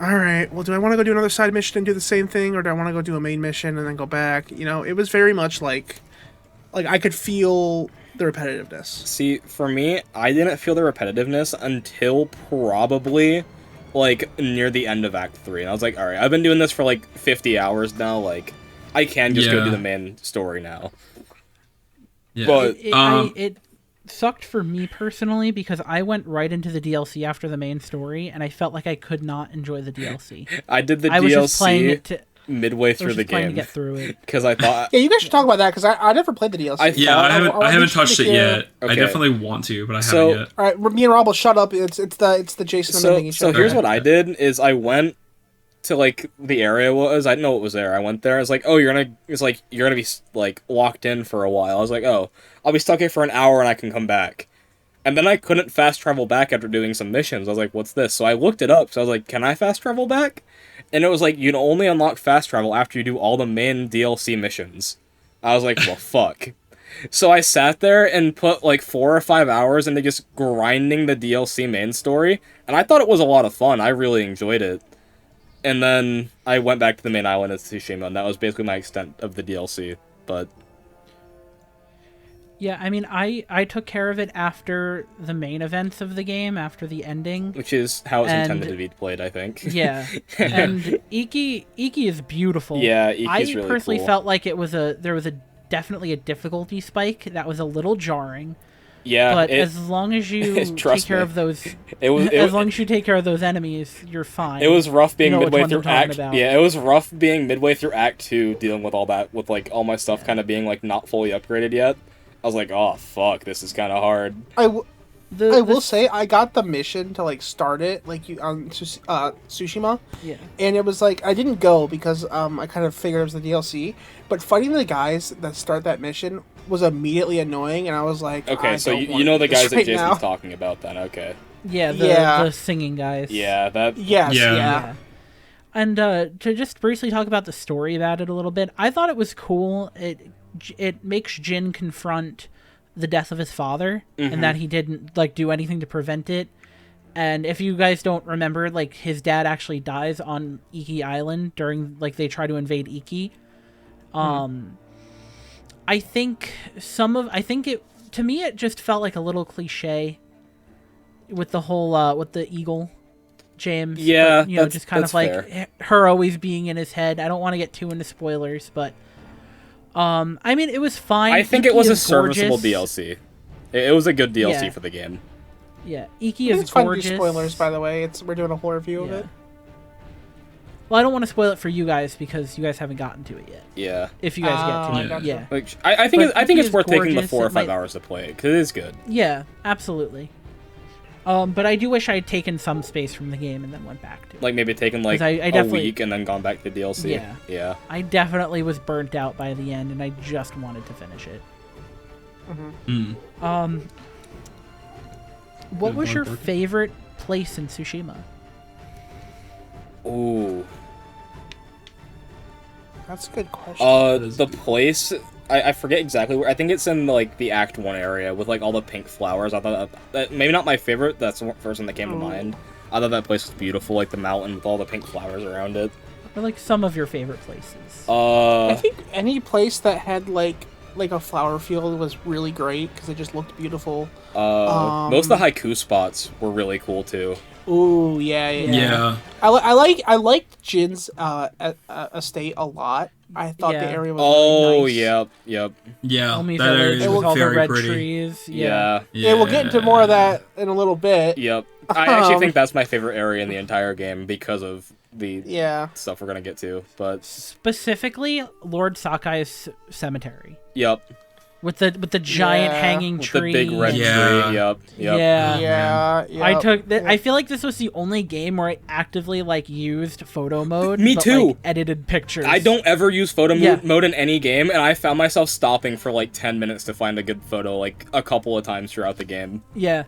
all right, well, do I want to go do another side mission and do the same thing, or do I want to go do a main mission and then go back? You know, it was very much like I could feel the repetitiveness. See, for me, I didn't feel the repetitiveness until probably, like, near the end of Act 3. And I was like, all right, I've been doing this for, like, 50 hours now. Like, I can just go do the main story now. Yeah. But it sucked for me personally because I went right into the DLC after the main story, and I felt like I could not enjoy the DLC. I did the I was just playing DLC it midway through the game to get through it because I thought. Yeah, you guys should talk about that because I never played the DLC. I haven't touched it yet. Okay. I definitely want to, but I haven't yet. All right, me and Rob will shut up. It's the Jason thing. So here's what I did: is I went to like the area was I didn't know it was there. I went there. I was like, oh, you're gonna be like locked in for a while. I was like, oh, I'll be stuck here for an hour and I can come back. And then I couldn't fast travel back after doing some missions. I was like, what's this? So I looked it up. So I was like, can I fast travel back? And it was like, you can only unlock fast travel after you do all the main DLC missions. I was like, well, fuck. So I sat there and put like 4 or 5 hours into just grinding the DLC main story. And I thought it was a lot of fun. I really enjoyed it. And then I went back to the main island of Tsushima, and that was basically my extent of the DLC. But yeah, I mean, I took care of it after the main events of the game, after the ending. Which is how it's intended to be played, I think. Yeah. And Iki is beautiful. Yeah, Iki's really I personally cool. felt like there was definitely a difficulty spike that was a little jarring. Yeah, but as long as you take care of those, as long as you take care of those enemies, you're fine. It was rough being midway through Act. About. Yeah, it was rough being midway through Act 2, dealing with all that, with like all my stuff kind of being like not fully upgraded yet. I was like, oh fuck, this is kind of hard. I will say I got the mission to like start it like you on Tsushima. Yeah. And it was like I didn't go because I kind of figured it was the DLC, but fighting the guys that start that mission was immediately annoying, and I was like, okay, so you know the guys that Jason's talking about then, okay? Yeah, the singing guys. Yeah, that. Yes, yeah. And to just briefly talk about the story about it a little bit, I thought it was cool. It makes Jin confront the death of his father and that he didn't like do anything to prevent it. And if you guys don't remember, like, his dad actually dies on Iki Island during, like, they try to invade Iki. I think to me it just felt like a little cliche with the whole with the eagle, James. Yeah, but, just kind of like fair. her always being in his head. I don't want to get too into spoilers, but I mean, it was fine. I think Iki it was a is serviceable gorgeous. DLC. It was a good DLC Yeah. for the game. Yeah, Iki is It's fun to gorgeous. do spoilers, by the way. We're doing a horror review of Yeah. it. Well, I don't want to spoil it for you guys because you guys haven't gotten to it yet. Yeah. If you guys Oh, get to gotcha. it, yeah. Like I think But I think Iki it's is worth taking the gorgeous. 4 or It 5 might- hours to play it because it is good. Yeah, absolutely. But I do wish I had taken some space from the game and then went back to it. Like maybe taken like 'Cause I a definitely- week and then gone back to DLC. Yeah. Yeah. I definitely was burnt out by the end, and I just wanted to finish it. What was your favorite place in Tsushima? Ooh. That's a good question. The place I forget exactly where. I think it's in like the Act 1 area with like all the pink flowers. I thought that maybe not my favorite. That's the first one that came to mind. I thought that place was beautiful, like the mountain with all the pink flowers around it. Or like some of your favorite places? I think any place that had like a flower field was really great because it just looked beautiful. Most of the haiku spots were really cool too. Ooh, yeah. Yeah. I liked Jin's estate a lot. I thought the Yeah. area was really nice. Yep. Yeah. Omi That area Village is with all the very red pretty. trees. Yeah. Yeah, we'll get into more of that in a little bit. Yep. I actually think that's my favorite area in the entire game because of the Yeah. stuff we're gonna get to. But Specifically, Lord Sakai's cemetery yep, with the giant Yeah. hanging with tree. the big red Yeah. tree. Yep. Yeah. Yeah. I took. I feel like this was the only game where I actively like used photo mode. Me but, too. Like, edited pictures. I don't ever use photo Yeah. mode in any game, and I found myself stopping for like 10 minutes to find a good photo, like a couple of times throughout the game. Yeah.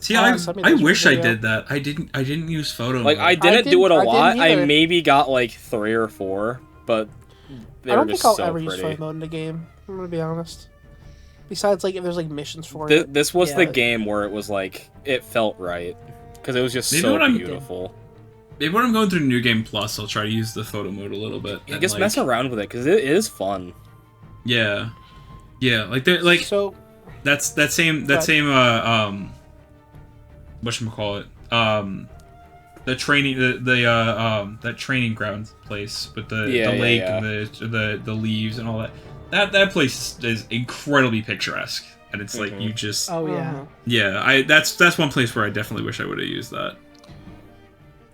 See, Send me I this wish I video. did that. I didn't use photo Like mode. I didn't do it a I didn't lot. I either. maybe got like 3 or 4, but they I were don't just think I'll so ever use pretty. photo mode in a game. I'm gonna be honest. Besides, like if there's like missions for it. This was the Yeah. game where it was like it felt right because it was just Maybe so what I'm- beautiful. Maybe when I'm going through New Game Plus, I'll try to use the photo mode a little bit. Yeah, and, just like, mess around with it because it is fun. Yeah, like they're like So that same whatchamacallit, the training that training ground place with the Yeah, lake yeah. and the leaves and all that place is incredibly picturesque, and it's like you just Oh yeah. yeah, that's one place where I definitely wish I would have used that.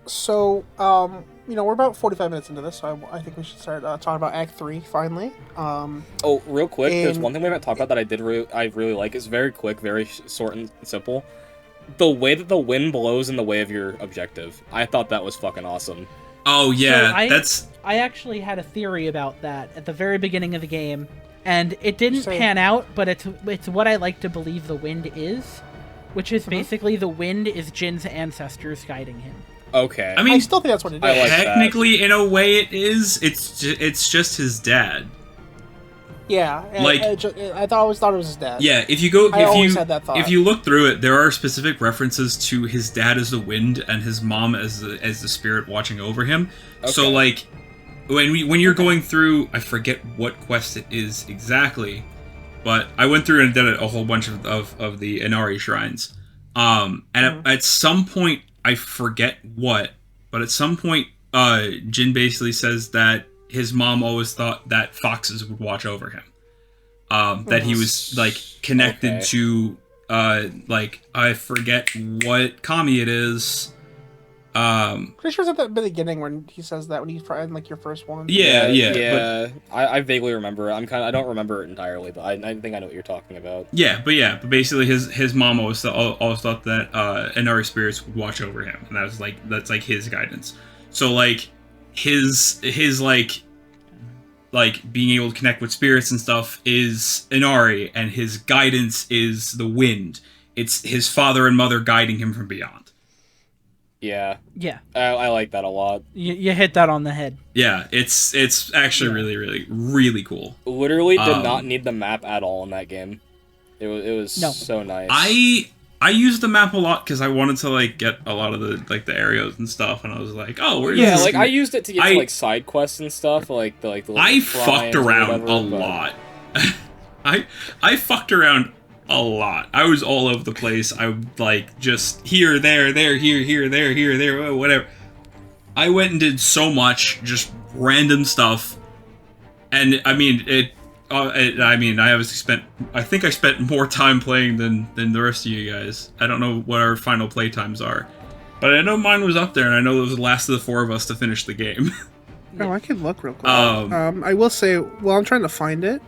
So, we're about 45 minutes into this, so I think we should start talking about Act 3, finally. Oh, real quick, there's And- one thing we haven't talked about that I really like. It's very quick, very short and simple. The way that the wind blows in the way of your objective. I thought that was fucking awesome. Oh yeah, I- that's I actually had a theory about that at the very beginning of the game, and it didn't Same. pan out. But it's what I like to believe the wind is, which is basically the wind is Jin's ancestors guiding him. Okay. I I mean, still think that's what it is. I like that. technically, in a way, it is. It's just his dad. Yeah, Like- I always thought it was his dad. Yeah, if you go, I if always you had that thought. if you look through it, there are specific references to his dad as the wind and his mom as the spirit watching over him. So Okay. like, when you're going through, I forget what quest it is exactly, but I went through and did a whole bunch of the Inari shrines. And at some point, I forget what, but at some point, Jin basically says that his mom always thought that foxes would watch over him. That he was like connected Okay. to like I forget what kami it is. Pretty sure it's at the beginning when he says that when he's in like your first one. Yeah. I vaguely remember it. I don't remember it entirely, but I think I know what you're talking about. But basically his mom always thought that Inari spirits would watch over him, and that's like his guidance. So like his like being able to connect with spirits and stuff is Inari, and his guidance is the wind. It's his father and mother guiding him from beyond. Yeah. Yeah, I like that a lot. you hit that on the head. Yeah, it's actually really, really, really cool. Literally did not need the map at all in that game. It was No. so nice. I I used the map a lot because I wanted to like get a lot of the like the areas and stuff, and I was like, oh, where's Yeah, this? like I used it to get to like side quests and stuff, like the I shrines fucked or around whatever, a but- lot. I fucked around a lot. I was all over the place. I would like just here, there, here, there, whatever. I went and did so much, just random stuff, and I mean I obviously spent. I think I spent more time playing than the rest of you guys. I don't know what our final play times are, but I know mine was up there, and I know it was the last of the 4 of us to finish the game. Oh, I can look real quick. I will say, while I'm trying to find it,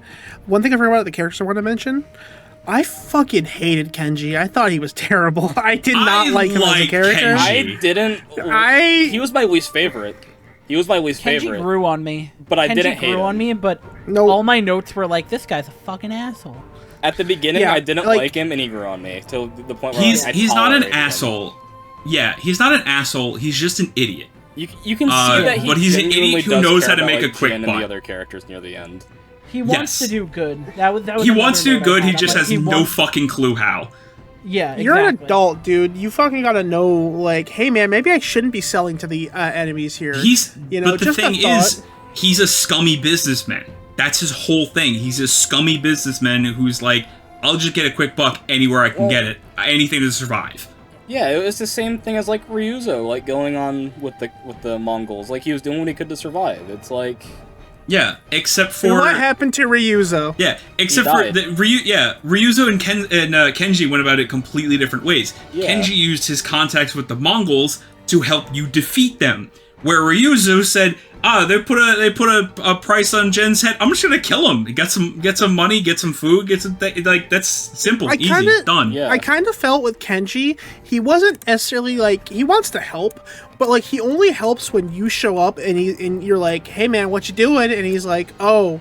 one thing I forgot about the characters I want to mention. I fucking hated Kenji. I thought he was terrible. I did not like him as a character. Kenji. I didn't. He was my least favorite. He was my least Kenji favorite. grew on me. But I Kenji didn't hate grew on him. me, but No. all my notes were like, this guy's a fucking asshole. At the beginning, Yeah, I didn't like- like him, and he grew on me till the point where He's I not an tolerated him. asshole. Yeah, he's not an asshole. He's just an idiot. You can see that he but he's an genuinely idiot who does knows care how to about, make a like, quick Jin and buck. the other characters near the end. He wants Yes. to do good. That was He another wants to do note I good. He had. I'm just like, has he no wants- fucking clue how. Yeah, You're an exactly. adult, dude. You fucking gotta know, like, hey, man, maybe I shouldn't be selling to the enemies here. But the just a thing is, thought. he's a scummy businessman. That's his whole thing. He's a scummy businessman who's like, I'll just get a quick buck anywhere I can get it. Anything to survive. Yeah, it was the same thing as like Ryuzo, like going on with the Mongols. Like he was doing what he could to survive. It's like Yeah, except And for what happened to Ryuzo? yeah, except He for died. Ryuzo and Kenji went about it completely different ways. Yeah. Kenji used his contacts with the Mongols to help you defeat them, where Ryuzo said, they put a price on Jin's head. I'm just gonna kill him. Get some money, get some food, get some like that's simple, easy, done. Yeah. I kind of felt with Kenji, he wasn't necessarily like he wants to help, but like he only helps when you show up and you're like, hey man, what you doing? And he's like, oh,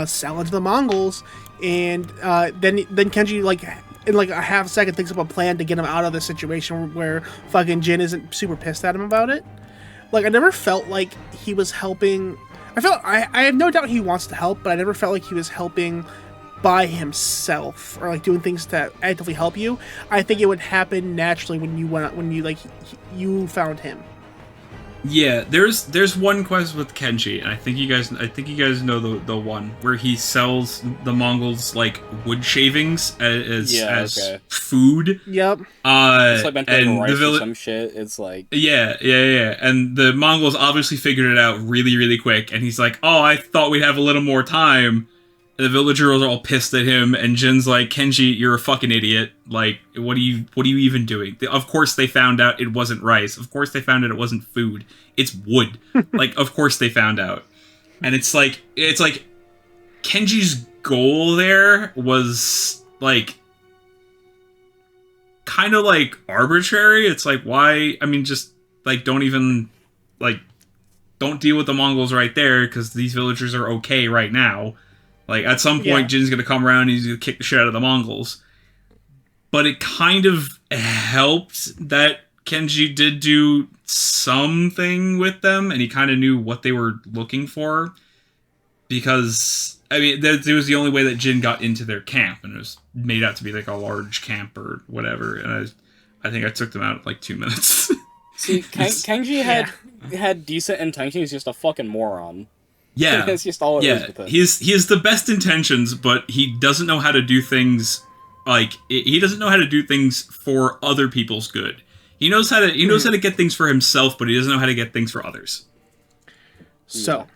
selling to the Mongols, and then Kenji like in like a half second thinks of a plan to get him out of the situation where fucking Jin isn't super pissed at him about it. Like I never felt like he was helping. I have no doubt he wants to help, but I never felt like he was helping by himself or like doing things to actively help you. I think it would happen naturally when you found him. Yeah, there's one quest with Kenji, and I think you guys know the one where he sells the Mongols like wood shavings as food. Yep. it's like meant to and rice the or village. some shit. It's like Yeah. And the Mongols obviously figured it out really, really quick, and he's like, "Oh, I thought we'd have a little more time." And the villagers are all pissed at him, and Jin's like, "Kenji, you're a fucking idiot. Like, what are you even doing?" Of course they found out it wasn't rice. Of course they found out it wasn't food. It's wood. Like, of course they found out. And it's like Kenji's goal there was like kind of like arbitrary. It's like, why? I mean, just like don't deal with the Mongols right there because these villagers are okay right now. Like, at some point, Yeah. Jin's gonna come around and he's gonna kick the shit out of the Mongols. But it kind of helped that Kenji did do something with them, and he kind of knew what they were looking for. Because, I mean, that was the only way that Jin got into their camp, and it was made out to be like a large camp or whatever. And I think I took them out in like 2 minutes. see, Kenji had decent intentions. He's just a fucking moron. Yeah, That's just all it is with it. he has the best intentions, but he doesn't know how to do things. Like, he doesn't know how to do things for other people's good. He knows how to get things for himself, but he doesn't know how to get things for others. So,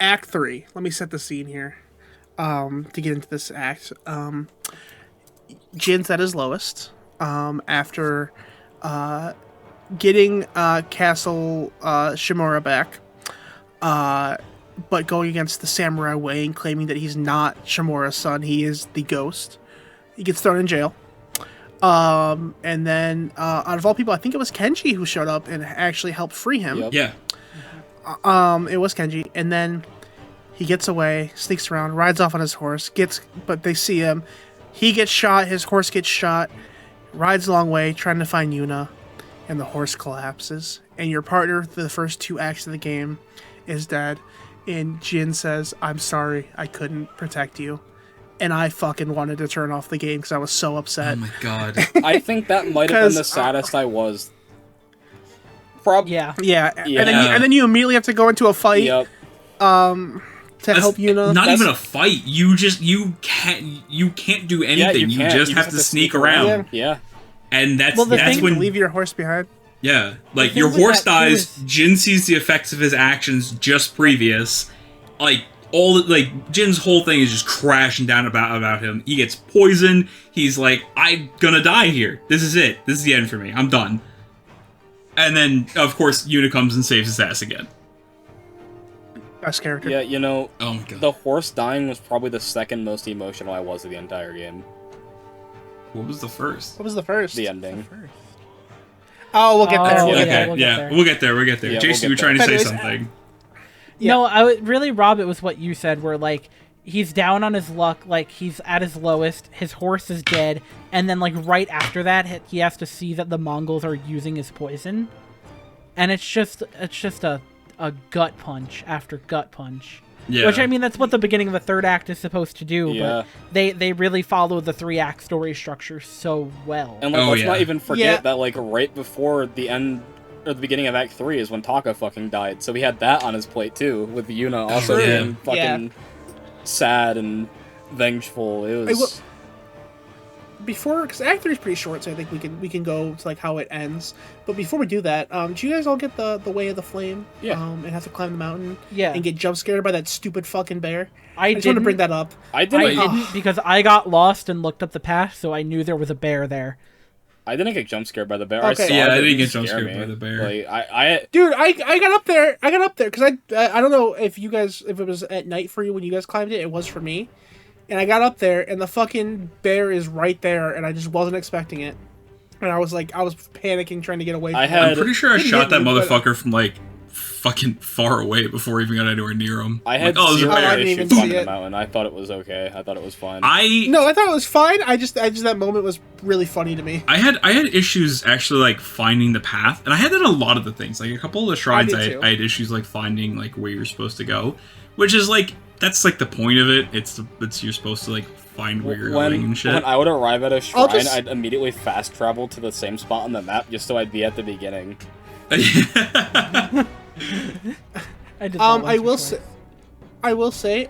Act 3. Let me set the scene here. To get into this act, Jin's at his lowest. After getting Castle Shimura back. But going against the samurai way and claiming that he's not Shimura's son, he is the ghost. He gets thrown in jail. And then, out of all people, I think it was Kenji who showed up and actually helped free him. Yep. Yeah, It was Kenji. And then he gets away, sneaks around, rides off on his horse, but they see him. He gets shot, his horse gets shot, rides a long way, trying to find Yuna, and the horse collapses. And your partner for the first 2 acts of the game is dead. And Jin says, "I'm sorry, I couldn't protect you." and I fucking wanted to turn off the game because I was so upset. Oh my god. I think that might have been the saddest I was. Yeah. Yeah, and then you immediately have to go into a fight. Yep. To help Yuna. Not even a fight. You can't do anything. you just have to sneak around. Yeah. And that's when leave your horse behind. Yeah, like your horse dies. Jin sees the effects of his actions just previous. Like Jin's whole thing is just crashing down about him. He gets poisoned. He's like, I'm gonna die here. This is it. This is the end for me. I'm done. And then, of course, Yuna comes and saves his ass again. Best character. Yeah, you know, oh my God. The horse dying was probably the second most emotional I was of the entire game. What was the first? What was the first? The ending. Oh, we'll get there. Oh, We'll get yeah, there. we'll get there. We'll get there. Yeah, Jason, you were trying to say something. Yeah. No, I would really, Rob, it was what you said, where like he's down on his luck, like he's at his lowest, his horse is dead, and then like right after that, he has to see that the Mongols are using his poison, and it's just a gut punch after gut punch. Yeah. Which, I mean, that's what the beginning of the third act is supposed to do, Yeah. but they really follow the 3-act story structure so well. And like, let's not even forget that like right before the end or the beginning of Act 3 is when Taka fucking died. So he had that on his plate too, with Yuna also being fucking sad and vengeful. It was before, because Act 3 is pretty short, so I think we can go to like how it ends. But before we do that, do you guys all get the Way of the Flame? Yeah. And have to climb the mountain. Yeah. And get jump scared by that stupid fucking bear. I just want to bring that up. I I didn't because I got lost and looked up the path, so I knew there was a bear there. I didn't get jump scared by the bear. Okay. I didn't get jump scared by the bear. Like Dude, I got up there. I got up there because I don't know if you guys, if it was at night for you when you guys climbed it. It was for me. And I got up there, and the fucking bear is right there, and I just wasn't expecting it. And I was panicking, trying to get away from it. I'm pretty sure I shot that me, but- motherfucker from, like, fucking far away before I even got anywhere near him. I had there's a zero bear. I didn't even issues see climbing the it. mountain. I thought it was okay. I thought it was fine. No, I thought it was fine. I just that moment was really funny to me. I had issues actually like finding the path, and I had that in a lot of the things. Like a couple of the shrines, I had issues like finding like where you're supposed to go, which is like that's like the point of it. It's you're supposed to like find where you're going and shit. When I would arrive at a shrine, I'd immediately fast travel to the same spot on the map just so I'd be at the beginning. I will say,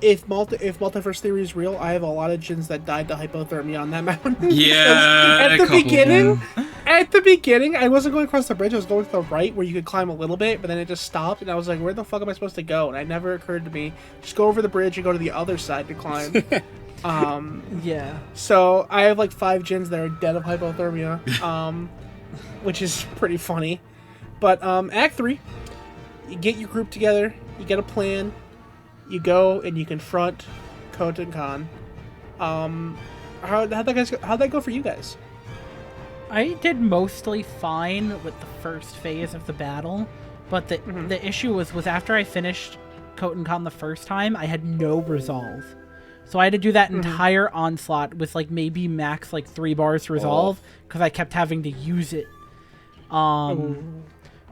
if multiverse theory is real, I have a lot of Jins that died to hypothermia on that mountain. Yeah, at the beginning, I wasn't going across the bridge. I was going to the right where you could climb a little bit, but then it just stopped, and I was like, "Where the fuck am I supposed to go?" And it never occurred to me just go over the bridge and go to the other side to climb. Yeah. So I have like 5 Jins that are dead of hypothermia, which is pretty funny. But Act 3, you get your group together, you get a plan, you go and you confront Khotun Khan. How'd that go for you guys? I did mostly fine with the first phase of the battle, but the issue was after I finished Khotun Khan the first time, I had no resolve. So I had to do that entire onslaught with like maybe max like 3 bars resolve because I kept having to use it.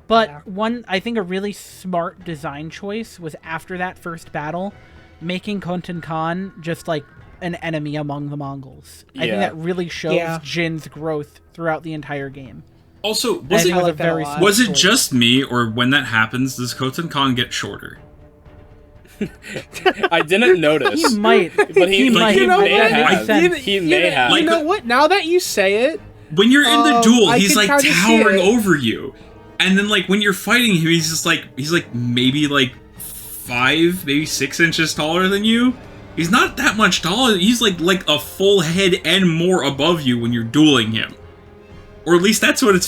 But I think a really smart design choice was after that first battle, making Khotun Khan just like an enemy among the Mongols. I think that really shows Jin's growth throughout the entire game. Also, was it just me, or when that happens, does Khotun Khan get shorter? I didn't notice. He might, but he might. You know He may what? have. He may have. You know what? Now that you say it, when you're in the duel, I he's can like kinda towering see it. over you, and then like when you're fighting him, he's like maybe like 5, maybe 6 inches taller than you. He's not that much taller. He's like a full head and more above you when you're dueling him. Or at least that's what it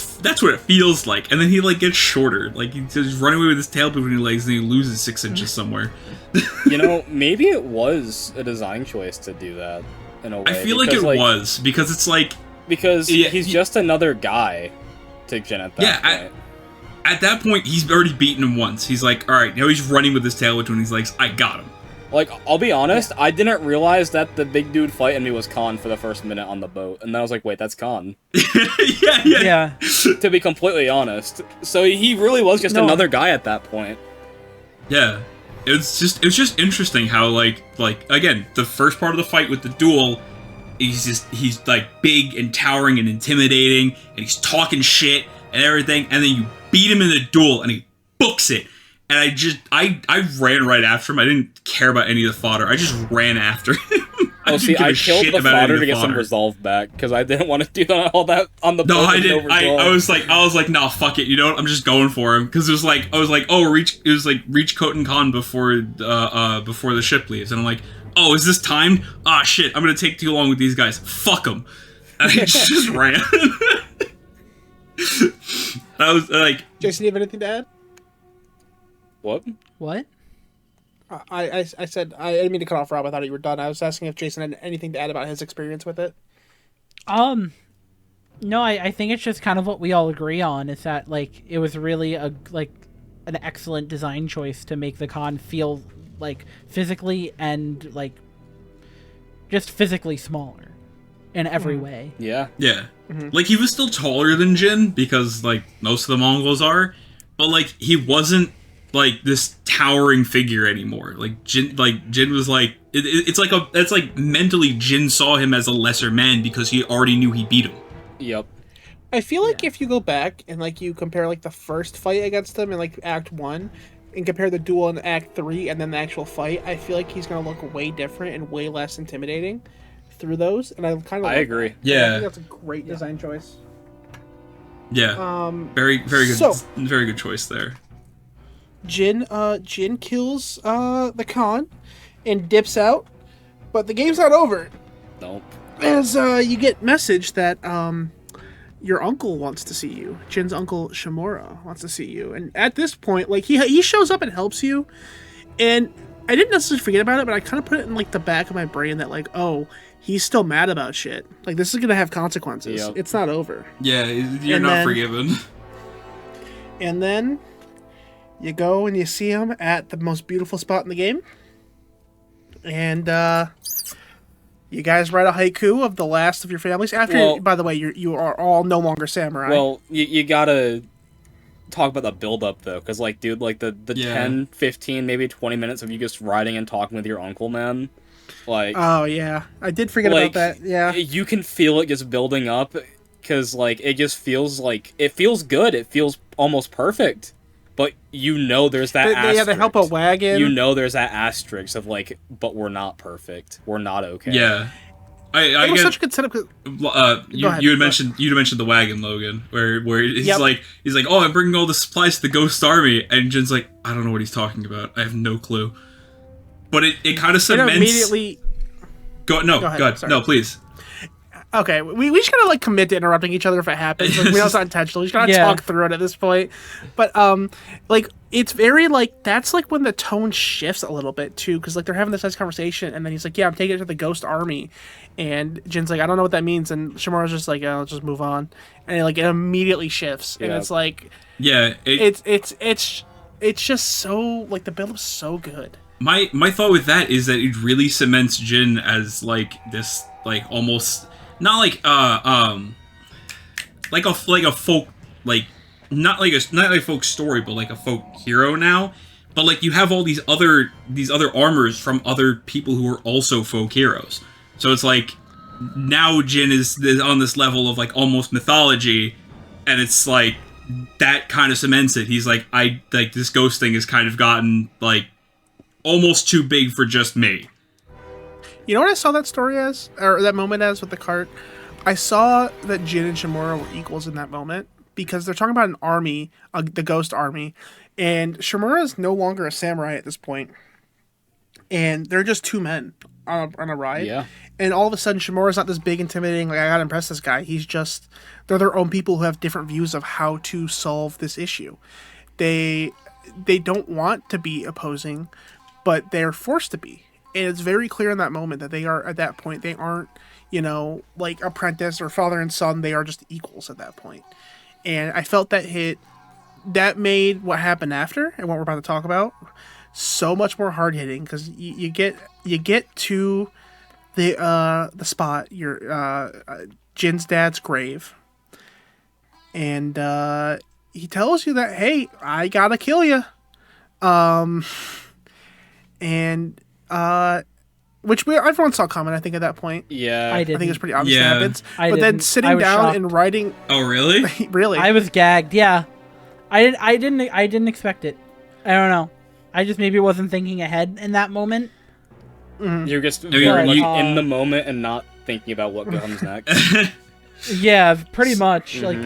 feels like. And then he like gets shorter. Like he's running away with his tail between his legs and he loses 6 inches somewhere. You know, maybe it was a design choice to do that in a way. I feel like it was because it's like he's just another guy to Jin at that point. At that point he's already beaten him once. He's like, all right, now he's running with his tail between his legs. I got him. Like, I'll be honest, I didn't realize that the big dude fighting me was Khan for the first minute on the boat. And then I was like, wait, that's Khan. Yeah. To be completely honest. So he really was just another guy at that point. Yeah. it was just interesting how like again, the first part of the fight with the duel, he's like big and towering and intimidating, and he's talking shit and everything, and then you beat him in the duel and he books it. And I ran right after him. I didn't care about any of the fodder. I just ran after him. I killed the fodder to get some resolve back because I didn't want to do all that on the. No, I didn't. I was like, nah, fuck it. You know what? I'm just going for him because I was like, reach Koten Khan before the ship leaves, and I'm like, oh, is this timed? Ah, shit, I'm gonna take too long with these guys. Fuck them. And I just ran. I was like, Jason, do you have anything to add? What? I said I didn't mean to cut off Rob. I thought you were done. I was asking if Jason had anything to add about his experience with it. No, I think it's just kind of what we all agree on is that like it was really an excellent design choice to make the Khan feel like physically and like just physically smaller in every way. Yeah. Yeah. Mm-hmm. Like he was still taller than Jin because like most of the Mongols are, but like he wasn't like this towering figure anymore. Like Jin was like it's like mentally Jin saw him as a lesser man because he already knew he beat him. Yep. I feel like if you go back and like you compare like the first fight against him in like Act 1 and compare the duel in Act 3 and then the actual fight, I feel like he's gonna look way different and way less intimidating through those. And I agree. That. Yeah. I think that's a great design choice. Yeah. Very good. So, very good choice there. Jin kills the Khan and dips out, but the game's not over. Nope. As you get message that your uncle wants to see you. Jin's uncle Shimura wants to see you, and at this point, like he shows up and helps you, and I didn't necessarily forget about it, but I kind of put it in like the back of my brain that like, oh, he's still mad about shit. Like this is gonna have consequences. Yep. It's not over. Yeah, you're not forgiven. And then you go and you see him at the most beautiful spot in the game. And you guys write a haiku of the last of your families. After, by the way, you are all no longer samurai. Well, you gotta talk about the build-up, though. Because, like, dude, like, the 10, 15, maybe 20 minutes of you just riding and talking with your uncle, man. Like... Oh, yeah. I did forget about that, yeah. You can feel it just building up. Because, like, it just feels like... It feels good. It feels almost perfect. But you know there's that asterisk. Yeah, they help a wagon. You know there's that asterisk of like, but we're not perfect. We're not okay. Yeah. It was such a good setup. You had mentioned the wagon, Logan, where he's like, oh, I'm bringing all the supplies to the Ghost Army, and Jin's like, I don't know what he's talking about. I have no clue. But it kind of cements. Immediately. Go ahead. No, please. Okay, we just gotta like commit to interrupting each other if it happens. Like, we know it's not intentional. We just gotta talk through it at this point. But like it's very like that's like when the tone shifts a little bit too, because like they're having this nice conversation, and then he's like, "Yeah, I'm taking it to the Ghost Army," and Jin's like, "I don't know what that means," and Shimura's just like, "Oh, let's just move on," and it immediately shifts, and it's like, it's just so like the build-up's so good. My thought with that is that it really cements Jin as like this like almost. Not like a folk not like a folk story, but like a folk hero now. But like you have all these other armors from other people who are also folk heroes. So it's like now Jin is on this level of like almost mythology, and it's like that kind of cements it. He's like this ghost thing has kind of gotten like almost too big for just me. You know what I saw that story as, or that moment as with the cart? I saw that Jin and Shimura were equals in that moment because they're talking about an army, the Ghost Army, and Shimura is no longer a samurai at this point, and they're just two men on a ride. Yeah. And all of a sudden, Shimura's not this big, intimidating, like, I gotta impress this guy. They're their own people who have different views of how to solve this issue. They don't want to be opposing, but they're forced to be. And it's very clear in that moment that they are, at that point, they aren't, like apprentice or father and son. They are just equals at that point. And I felt that made what happened after and what we're about to talk about so much more hard hitting because you get to the spot, Jin's dad's grave, and he tells you that, hey, I gotta kill you. and everyone saw coming. I think at that point, Yeah. I I think didn't. it's pretty obvious Yeah. what happens. I But then didn't. I sitting was down shocked. and writing, Oh, really? really, I was gagged. Yeah, I didn't expect it. I don't know. I just maybe wasn't thinking ahead in that moment. You're just you- very much you- in the moment and not thinking about what comes next. Yeah, pretty much. Like,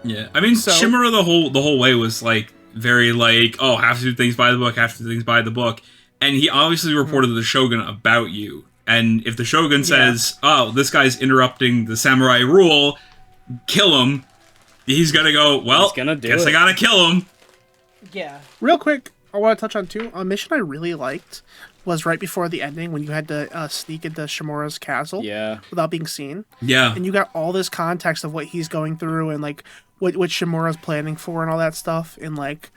Yeah, I mean, So- Shimura the whole way was like very like, oh, have to do things by the book, have to do things by the book, and he obviously reported to the Shogun about you. And if the Shogun says, oh, this guy's interrupting the samurai rule, kill him, he's gonna go, well, He's gonna do guess it. I gotta kill him. yeah. real quick, I want to touch on too. A mission I really liked was right before the ending when you had to sneak into Shimura's castle Yeah. without being seen. Yeah, And you got all this context of what he's going through and like what Shimura's planning for and all that stuff and like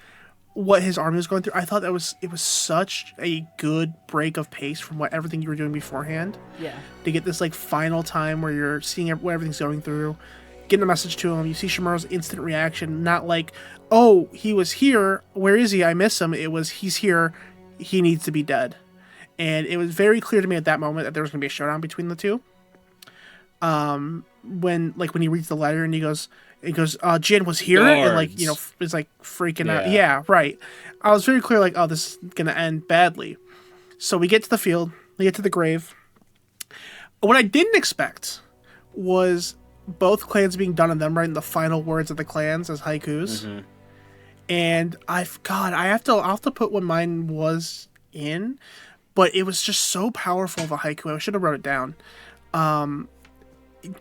what his army was going through. I thought it was such a good break of pace from what everything you were doing beforehand Yeah. to get this like final time where you're seeing what everything's going through, getting a message to him. You see Shimura's instant reaction, not like, oh, he was here, where is he, I miss him. It was, he's here, he needs to be dead. And it was very clear to me at that moment that there was going to be a showdown between the two. When he reads the letter and he goes, Jin was here, and like, you know, is like freaking out. Yeah. Yeah, right. I was very clear, like, oh, this is gonna end badly. So we get to the field, we get to the grave. What I didn't expect was both clans being done and them writing the final words of the clans as haikus. Mm-hmm. And I'll have to put what mine was in, but it was just so powerful of a haiku. I should have wrote it down.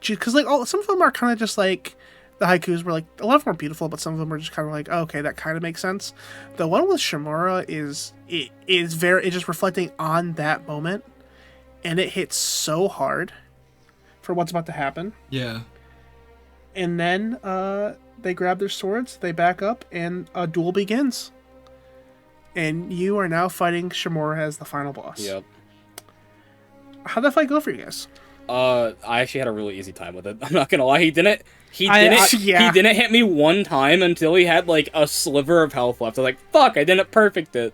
Because like some of them are kind of just like the haikus were like a lot of them are beautiful, but some of them are just kind of like, oh, okay, that kind of makes sense. The one with Shimura is just reflecting on that moment, and it hits so hard for what's about to happen. yeah. And then they grab their swords, they back up, and a duel begins. And you are now fighting Shimura as the final boss. Yep. How'd that fight go for you guys? I actually had a really easy time with it. I'm not gonna lie. He didn't yeah. hit me one time until he had like a sliver of health left. I was like, fuck, I didn't perfect it.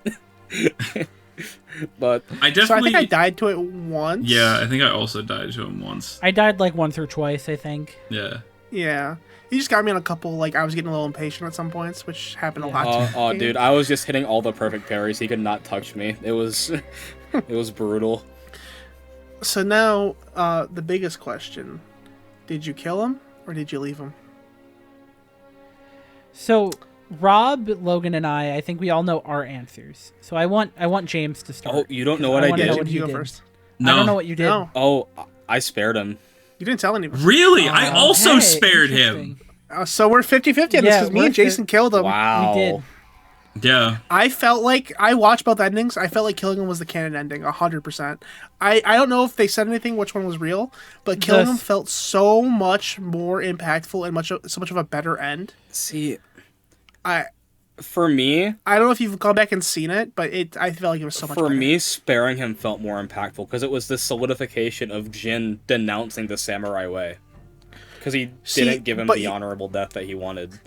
But I definitely. So I think I died to it once. Yeah, I think I also died to him once. I died like once or twice, I think. Yeah. Yeah. He just got me on a couple, like, I was getting a little impatient at some points, which happened a lot. oh, dude, I was just hitting all the perfect parries. He could not touch me. It was brutal. So now, the biggest question. Did you kill him, or did you leave him? So Rob, Logan, and I think we all know our answers. So I want James to start. Oh, you don't know what I wanna did? know Yeah, what you you go did. first. No. I don't know what you did. No, Oh, I spared him. you didn't tell anybody. Really? I Oh, also hey, spared interesting. him. So we're 50-50 on this, Yeah, because me we're and Jason killed him. Wow. We did. Yeah. I felt like, I watched both endings, I felt like killing him was the canon ending, 100%. I don't know if they said anything, which one was real, but killing him felt so much more impactful and so much of a better end. See, I for me, don't know if you've gone back and seen it, but I felt like it was so much for better. me, sparing him felt more impactful because it was the solidification of Jin denouncing the samurai way. Because he didn't give him the honorable death that he wanted.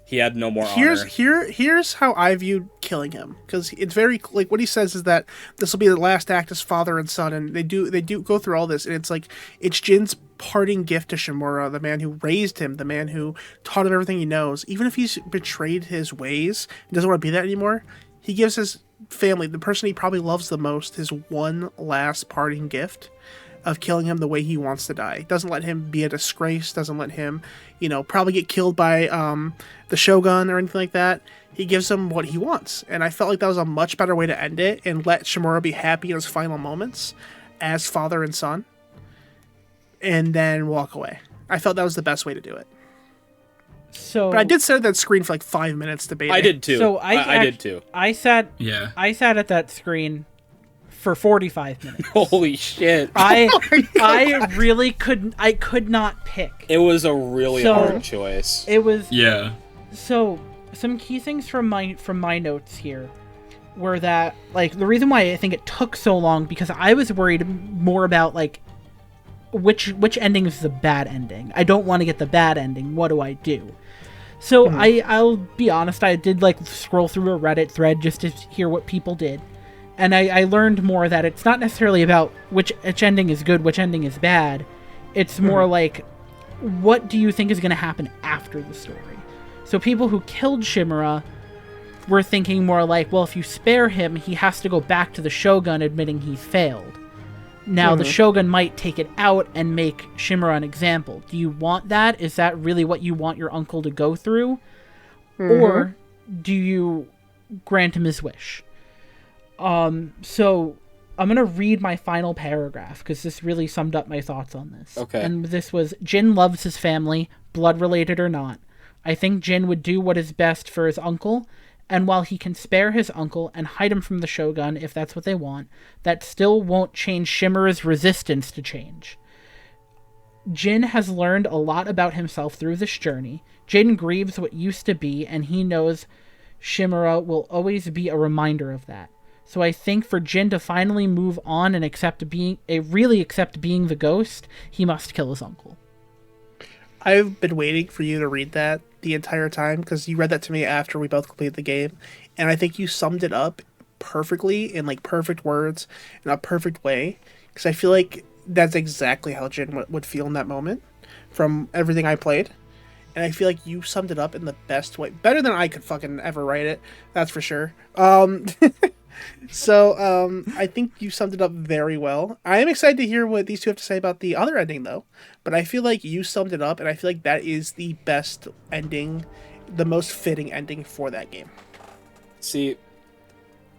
He had no more honor. Here's how I viewed killing him, because it's very like what he says is that this will be the last act as father and son, and they do go through all this, and it's like it's Jin's parting gift to Shimura, the man who raised him, the man who taught him everything he knows. Even if he's betrayed his ways and doesn't want to be that anymore, he gives his family, the person he probably loves the most, his one last parting gift of killing him the way he wants to die. Doesn't let him be a disgrace, doesn't let him, probably get killed by the Shogun or anything like that. He gives him what he wants. And I felt like that was a much better way to end it and let Shimura be happy in his final moments as father and son. And then walk away. I felt that was the best way to do it. So But I did sit at that screen for like 5 minutes debating. I did too. So I did too. I sat Yeah. at that screen for 45 minutes. Holy shit. I really couldn't. I could not pick. It was a really hard choice. It was Yeah. so. Some key things from my notes here were that, like, the reason why I think it took so long, because I was worried more about, like, which ending is the bad ending. I don't want to get the bad ending. What do I do? So I'll be honest. I did like scroll through a Reddit thread just to hear what people did, And I learned more that it's not necessarily about which ending is good, which ending is bad. It's more like, what do you think is going to happen after the story? So people who killed Shimura were thinking more like, well, if you spare him, he has to go back to the Shogun admitting he failed. Now, the Shogun might take it out and make Shimura an example. Do you want that? Is that really what you want your uncle to go through? Or do you grant him his wish? So I'm going to read my final paragraph because this really summed up my thoughts on this. Okay. And this was, Jin loves his family, blood related or not. I think Jin would do what is best for his uncle, and while he can spare his uncle and hide him from the Shogun if that's what they want, that still won't change Shimura's resistance to change. Jin has learned a lot about himself through this journey. Jin grieves what used to be, and he knows Shimura will always be a reminder of that. So I think for Jin to finally move on and really accept being the ghost, he must kill his uncle. I've been waiting for you to read that the entire time, because you read that to me after we both completed the game, and I think you summed it up perfectly in like perfect words in a perfect way, because I feel like that's exactly how Jin would feel in that moment from everything I played, and I feel like you summed it up in the best way, better than I could fucking ever write it, that's for sure. So I think you summed it up very well. I am excited to hear what these two have to say about the other ending, though. But I feel like you summed it up, and I feel like that is the best ending, the most fitting ending for that game. See,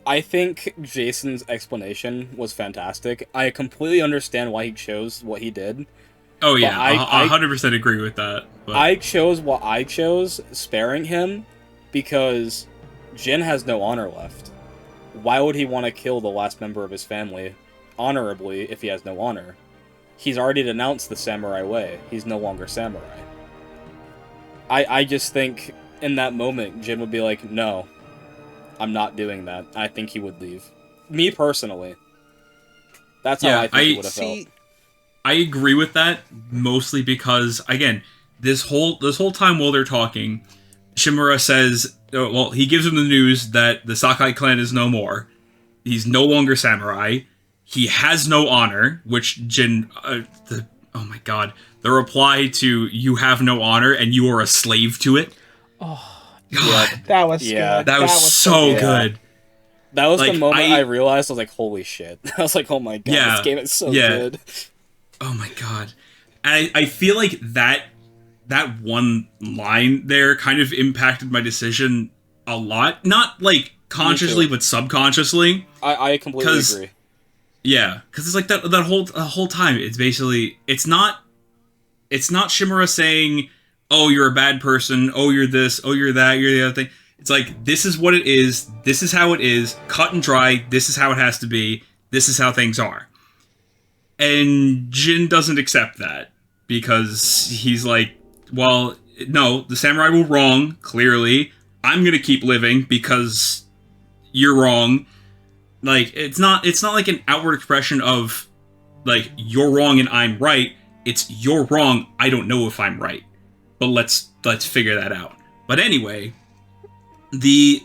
I think Jason's explanation was fantastic. I completely understand why he chose what he did. Oh yeah, I 100% agree with that. But I chose what I chose, sparing him, because Jin has no honor left. Why would he want to kill the last member of his family honorably if he has no honor? He's already denounced the samurai way. He's no longer samurai. I just think in that moment, Jin would be like, no, I'm not doing that. I think he would leave. Me personally. That's how I think he would have felt. I agree with that, mostly because, again, this whole time while they're talking, Shimura says, well, he gives him the news that the Sakai clan is no more. He's no longer samurai. He has no honor, which Jin, oh my god, the reply to "you have no honor and you are a slave to it." Oh, god, yeah, that was good. That was so good. That was the moment I realized I was like, "Holy shit!" I was like, "Oh my god, this game is so good." Oh my god, and I feel like that one line there kind of impacted my decision a lot. Not like consciously, but subconsciously. I completely agree. Yeah, because it's like that whole time. It's basically it's not Shimura saying, "Oh, you're a bad person. Oh, you're this. Oh, you're that. You're the other thing." It's like, this is what it is. This is how it is. Cut and dry. This is how it has to be. This is how things are. And Jin doesn't accept that because he's like, well, no, the samurai were wrong. Clearly, I'm gonna keep living because you're wrong. Like, it's not like an outward expression of, like, you're wrong and I'm right. It's you're wrong, I don't know if I'm right. But let's figure that out. But anyway, the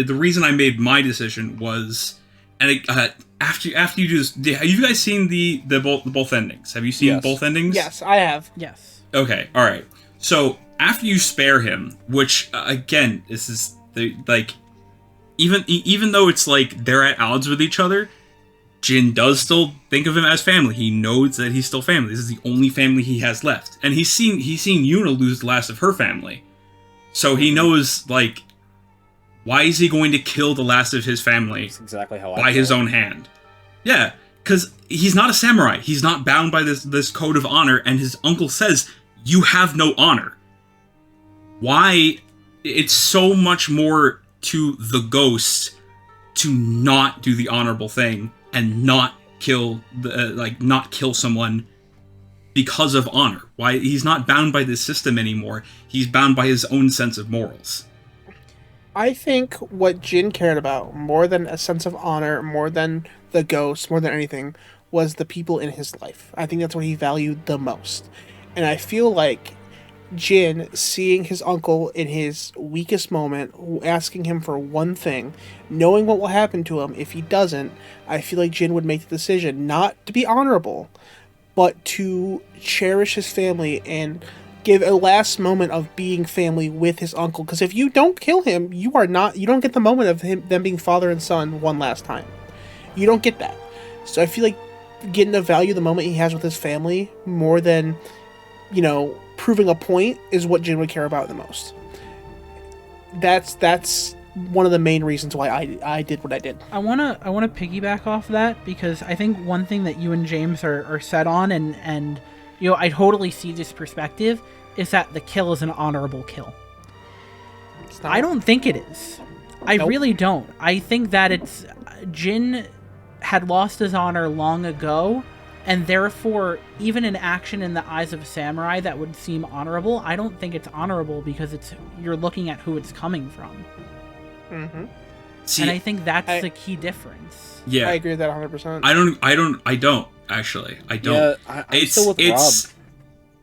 reason I made my decision was, and after you do this, have you guys seen the both endings? Have you seen both endings? Yes, I have. Yes. Okay, alright. So, after you spare him, which, again, this is, like, even though it's like they're at odds with each other, Jin does still think of him as family. He knows that he's still family. This is the only family he has left. And he's seen Yuna lose the last of her family. So he knows, like, why is he going to kill the last of his family? That's exactly how by his own hand. Yeah, because he's not a samurai. He's not bound by this code of honor, and his uncle says, you have no honor. Why? It's so much more to the ghost to not do the honorable thing and not kill someone because of honor. Why? He's not bound by this system anymore. He's bound by his own sense of morals. I think what Jin cared about more than a sense of honor, more than the ghost, more than anything, was the people in his life. I think that's what he valued the most. And I feel like Jin seeing his uncle in his weakest moment, asking him for one thing, knowing what will happen to him if he doesn't, I feel like Jin would make the decision not to be honorable, but to cherish his family and give a last moment of being family with his uncle. Because if you don't kill him, you don't get the moment of them being father and son one last time. You don't get that. So I feel like getting to value the moment he has with his family more than, proving a point is what Jin would care about the most. That's one of the main reasons why I did what I did. I wanna piggyback off that, because I think one thing that you and James are set on, and I totally see this perspective, is that the kill is an honorable kill. I don't think it is. I really don't. I think that it's Jin had lost his honor long ago, and therefore, even an action in the eyes of a samurai that would seem honorable, I don't think it's honorable, because you're looking at who it's coming from. Mm-hmm. See, and I think that's the key difference. Yeah, I agree with that 100%. I don't actually. I don't. Yeah, I'm still with Rob.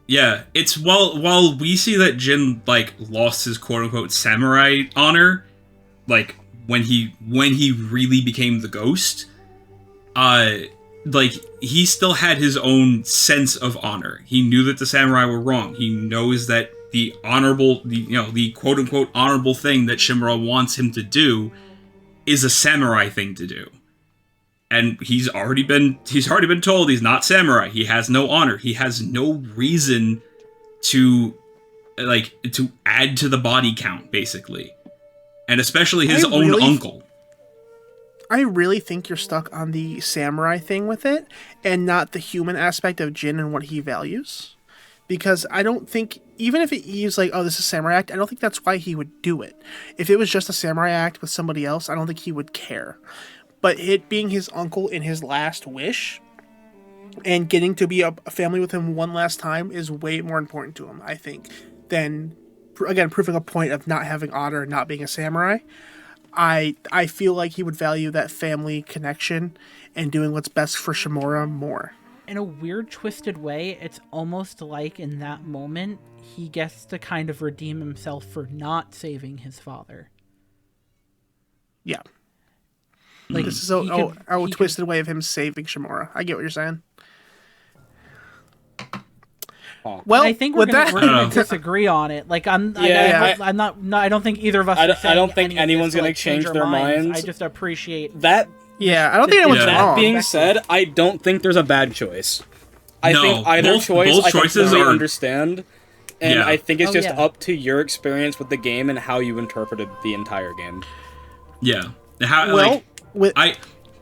Yeah, it's while we see that Jin lost his quote unquote samurai honor, when he really became the ghost, he still had his own sense of honor. He knew that the samurai were wrong. He knows that the quote unquote honorable thing that Shimura wants him to do is a samurai thing to do. And he's already been told he's not samurai. He has no honor. He has no reason to add to the body count, basically. And especially his own uncle. I really think you're stuck on the samurai thing with it, and not the human aspect of Jin and what he values. Because I don't think, even if he's like, oh, this is a samurai act, I don't think that's why he would do it. If it was just a samurai act with somebody else, I don't think he would care. But it being his uncle in his last wish, and getting to be a family with him one last time is way more important to him, I think, than, again, proving a point of not having honor and not being a samurai. I feel like he would value that family connection and doing what's best for Shimura more. In a weird, twisted way, it's almost like in that moment, he gets to kind of redeem himself for not saving his father. Yeah. This is a twisted way of him saving Shimura. I get what you're saying. Well, I think we're gonna disagree on it. I don't think either of us. I don't think anyone's gonna change their minds. I just appreciate that. Yeah, I don't think anyone's wrong. That being said, I don't think there's a bad choice. I think either choice I completely understand, and I think it's just up to your experience with the game and how you interpreted the entire game. Yeah. I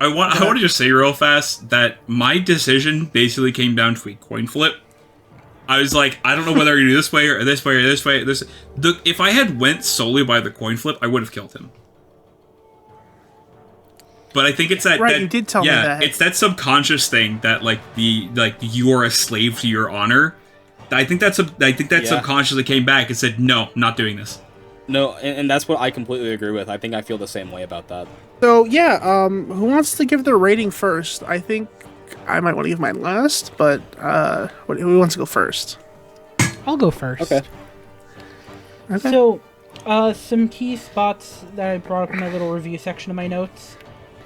want to just say real fast that my decision basically came down to a coin flip. I was like, I don't know whether to do this way or this way or this way. If I had went solely by the coin flip, I would have killed him. But I think it's that you did tell me that. It's that subconscious thing that you are a slave to your honor. I think that subconsciously came back and said, no, not doing this. No, and that's what I completely agree with. I think I feel the same way about that. So who wants to give their rating first? I think I might want to give mine last, but who wants to go first? I'll go first. Okay. So, some key spots that I brought up in my little review section of my notes.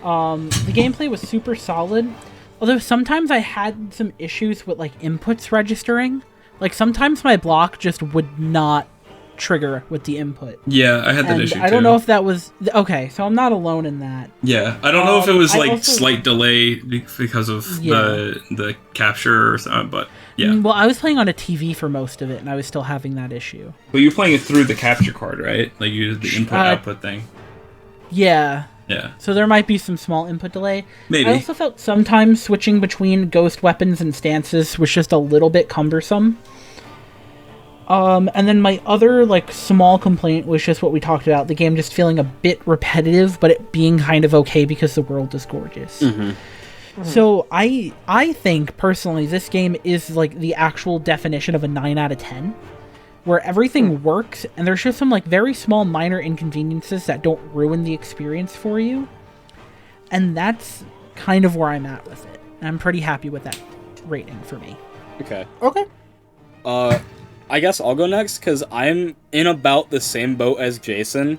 The gameplay was super solid, although sometimes I had some issues with inputs registering. Sometimes my block just would not trigger with the input. Yeah, I had that issue too. I don't know if that was okay, so I'm not alone in that. Yeah, I don't know if it was slight delay because of the capture or something, but yeah. Well, I was playing on a TV for most of it, and I was still having that issue. But you're playing it through the capture card, right? You did the input-output thing. Yeah. Yeah. So there might be some small input delay. Maybe. I also felt sometimes switching between ghost weapons and stances was just a little bit cumbersome. And then my other small complaint was just what we talked about, the game just feeling a bit repetitive, but it being kind of okay because the world is gorgeous. Mm-hmm. So I think personally this game is the actual definition of a 9 out of 10, where everything works and there's just some very small minor inconveniences that don't ruin the experience for you. And that's kind of where I'm at with it. And I'm pretty happy with that rating for me. Okay. I guess I'll go next, because I'm in about the same boat as Jason.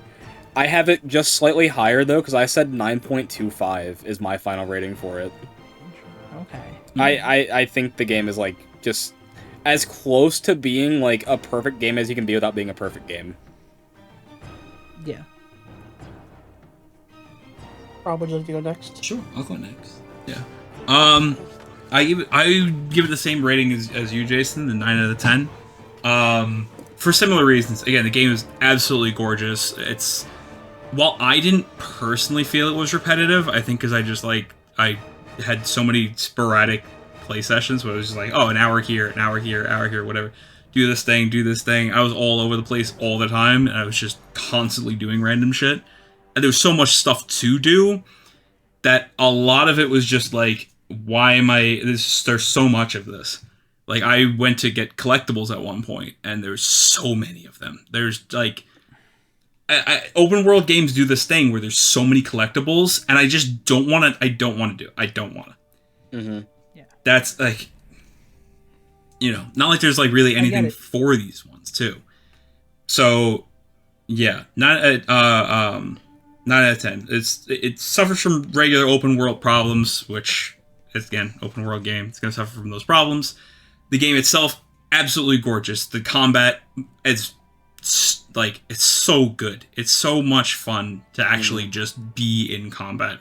I have it just slightly higher, though, because I said 9.25 is my final rating for it. Okay. I think the game is, like, just as close to being, like, a perfect game as you can be without being a perfect game. Yeah. Rob, would you like to go next? Sure, I'll go next. Yeah. I give it the same rating as you, Jason, the 9 out of 10. For similar reasons. Again, the game is absolutely gorgeous. While I didn't personally feel it was repetitive, I think because I had so many sporadic play sessions where it was just like, oh, an hour here, whatever. Do this thing. I was all over the place all the time, and I was just constantly doing random shit. And there was so much stuff to do that a lot of it was just like, why am there's so much of this. Like, I went to get collectibles at one point, and there's so many of them. There's, like... open world games do this thing where there's so many collectibles, and I just don't want to... I don't want to. Mm-hmm. Yeah. That's, like... You know, not like there's, like, really anything for these ones, too. So, yeah. 9 out of 10. It suffers from regular open world problems, which, again, open world game. It's going to suffer from those problems. The game itself, absolutely gorgeous. The combat is, like, it's so good. It's so much fun to actually just be in combat.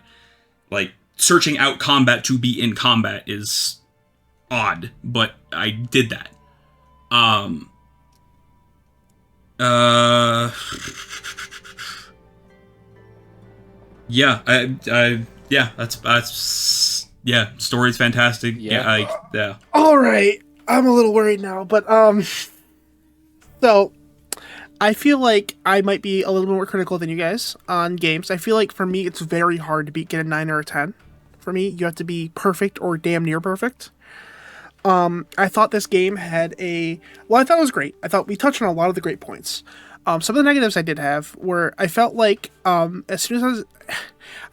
Like, searching out combat to be in combat is odd, but I did that. Yeah, story's fantastic. Yeah. All right. I'm a little worried now, but so I feel like I might be a little more critical than you guys on games. I feel like for me, it's very hard to get a 9 or a 10. For me, you have to be perfect or damn near perfect. I thought this game had I thought it was great. I thought we touched on a lot of the great points. Some of the negatives I did have were I felt like as soon as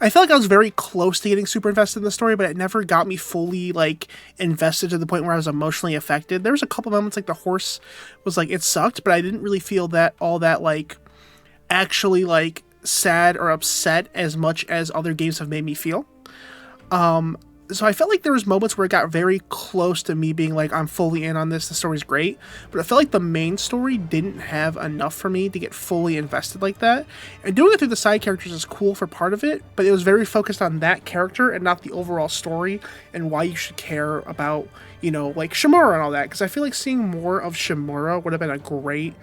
I felt like I was very close to getting super invested in the story, but it never got me fully like invested to the point where I was emotionally affected. There was a couple moments like the horse was like, it sucked, but I didn't really feel that all that like actually like sad or upset as much as other games have made me feel. So I felt like there was moments where it got very close to me being like, I'm fully in on this, the story's great, but I felt like the main story didn't have enough for me to get fully invested like that. And doing it through the side characters is cool for part of it, but it was very focused on that character and not the overall story and why you should care about, you know, like Shimura and all that, because I feel like seeing more of Shimura would have been a great,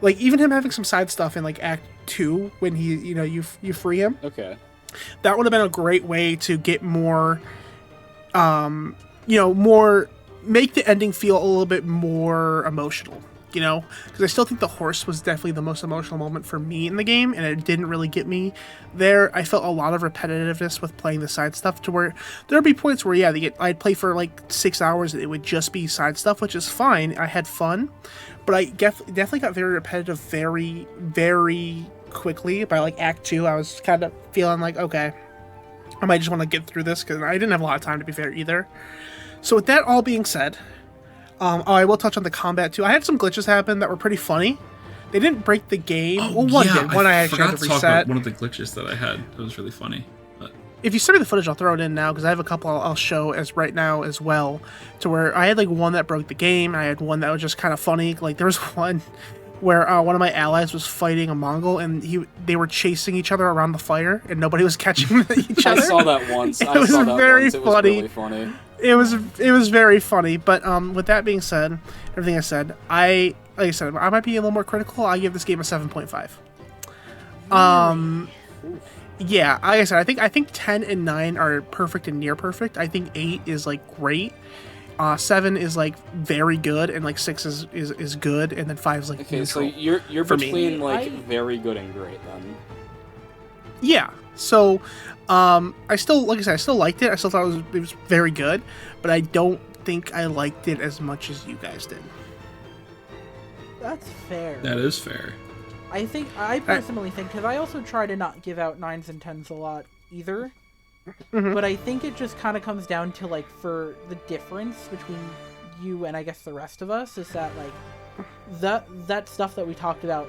like even him having some side stuff in like Act 2 when he, you know, you free him. Okay. That would have been a great way to get more... you know, more, make the ending feel a little bit more emotional, you know, because I still think the horse was definitely the most emotional moment for me in the game, and it didn't really get me there. I felt a lot of repetitiveness with playing the side stuff to where there'd be points where, yeah, I'd play for like 6 hours and it would just be side stuff, which is fine. I had fun, but I definitely got very repetitive very, very quickly. By like Act 2, I was kind of feeling like, okay, I might just want to get through this because I didn't have a lot of time, to be fair, either. So with that all being said, I will touch on the combat too. I had some glitches happen that were pretty funny. They didn't break the game. Oh, well, one yeah, did. One I actually had to talk reset. about one of the glitches that I had. That was really funny. But... If you send me the footage, I'll throw it in now because I have a couple I'll show as right now as well. To where I had like one that broke the game. And I had one that was just kind of funny. Like there was one where one of my allies was fighting a Mongol and they were chasing each other around the fire and nobody was catching each other. I saw that once. It was very funny. It was really funny. It was very funny. But with that being said, everything I said, like I said, I might be a little more critical. I give this game a 7.5. Yeah, like I said, I think 10 and 9 are perfect and near perfect. I think 8 is like great. 7 is like very good, and like 6 is good, and then 5 is like okay. neutral. So you're between like very good and great then. Yeah. So, I still, like I said, I still liked it. I still thought it was very good, but I don't think I liked it as much as you guys did. That's fair. That is fair. I personally think, because I also try to not give out 9s and 10s a lot either. Mm-hmm. But I think it just kind of comes down to, like, for the difference between you and I guess the rest of us is that, like, that stuff that we talked about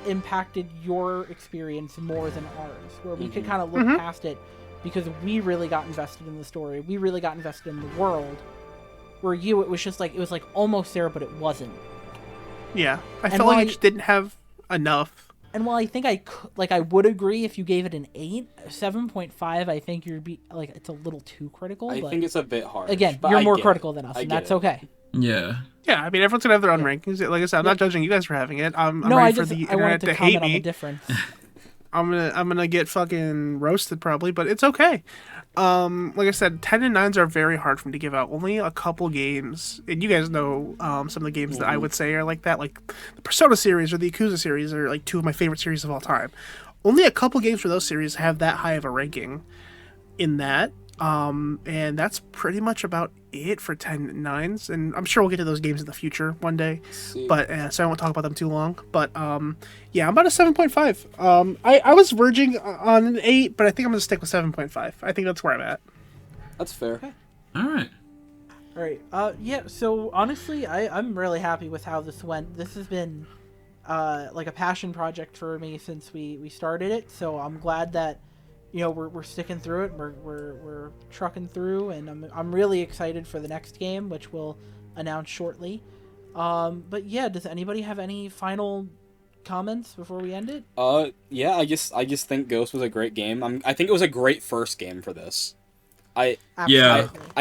impacted your experience more than ours, where we could kind of look past it because we really got invested in the story. We really got invested in the world. Where you, it was just like, it was like almost there, but it wasn't. Yeah. I felt like it just didn't have enough. And while I think I would agree if you gave it an 8, 7.5, I think you'd be like, it's a little too critical. I think it's a bit harsh. Again, but you're more critical than us, and that's okay. Yeah. Yeah, I mean, everyone's gonna have their own rankings. Like I said, I'm not judging you guys for having it. I'm ready for the internet to hate me. I'm gonna get fucking roasted probably, but it's okay. Like I said, 10 and 9s are very hard for me to give out. Only a couple games, and you guys know some of the games that I would say are like that, like the Persona series or the Yakuza series are like 2 of my favorite series of all time. Only a couple games for those series have that high of a ranking in that. And that's pretty much about it for 10 and 9s, and I'm sure we'll get to those games in the future one day, but so I won't talk about them too long. But yeah, I'm about a 7.5. I was verging on an 8, but I think I'm gonna stick with 7.5. I think that's where I'm at. That's fair. Okay. All right. Yeah, so honestly, I'm really happy with how this went. This has been like a passion project for me since we started it, so I'm glad that we're sticking through it. We're trucking through, and I'm really excited for the next game, which we'll announce shortly. But yeah, does anybody have any final comments before we end it? Yeah, I just think Ghost was a great game. I think it was a great first game for this. I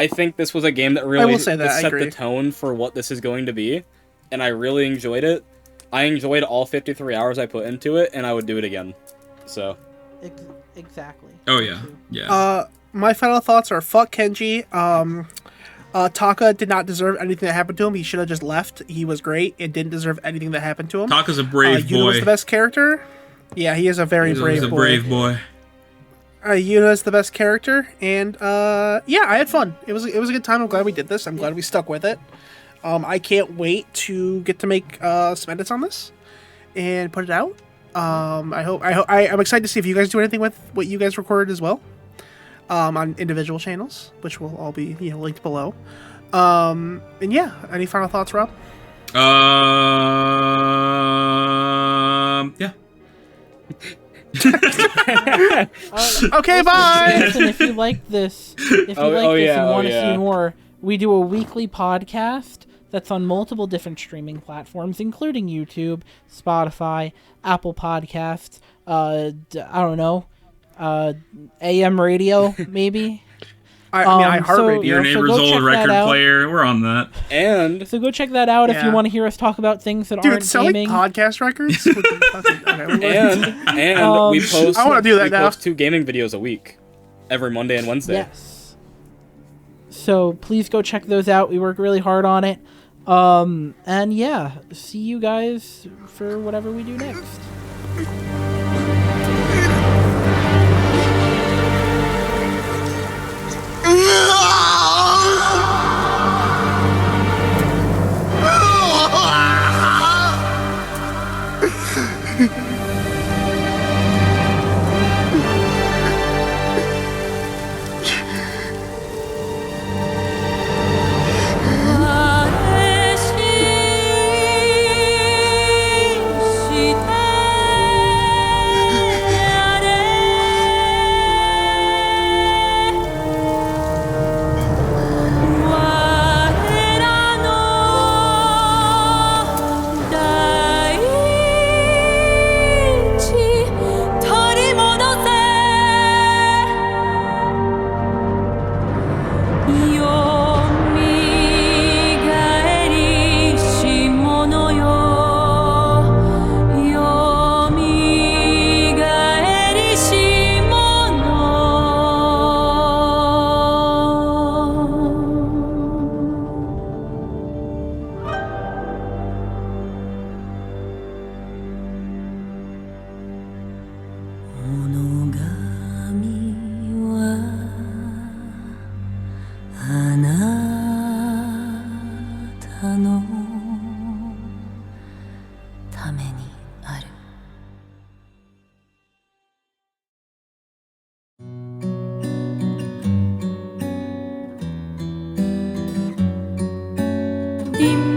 think this was a game that really set the tone for what this is going to be, and I really enjoyed it. I enjoyed all 53 hours I put into it, and I would do it again. So. Exactly. Oh yeah, yeah. My final thoughts are fuck Kenji. Taka did not deserve anything that happened to him. He should have just left. He was great. It didn't deserve anything that happened to him. Taka's a brave boy. Yuno's the best character. Yeah, he is a very brave boy. He's a brave boy. Yuno's the best character, and yeah, I had fun. It was a good time. I'm glad we did this. I'm glad we stuck with it. I can't wait to get to make some edits on this and put it out. I'm excited to see if you guys do anything with what you guys recorded as well, on individual channels, which will all be linked below. And yeah, any final thoughts, Rob? Yeah. Okay, bye. Listen, if you like this, and want to see more, we do a weekly podcast that's on multiple different streaming platforms, including YouTube, Spotify, Apple Podcasts, I don't know, AM radio, maybe. I heart radio. Your neighbor's old record player. We're on that. And so go check that out if you want to hear us talk about things that aren't gaming. Podcast records. and we post. I want to do that now. Post 2 gaming videos a week, every Monday and Wednesday. Yes. So please go check those out. We work really hard on it. And yeah, see you guys for whatever we do next. Im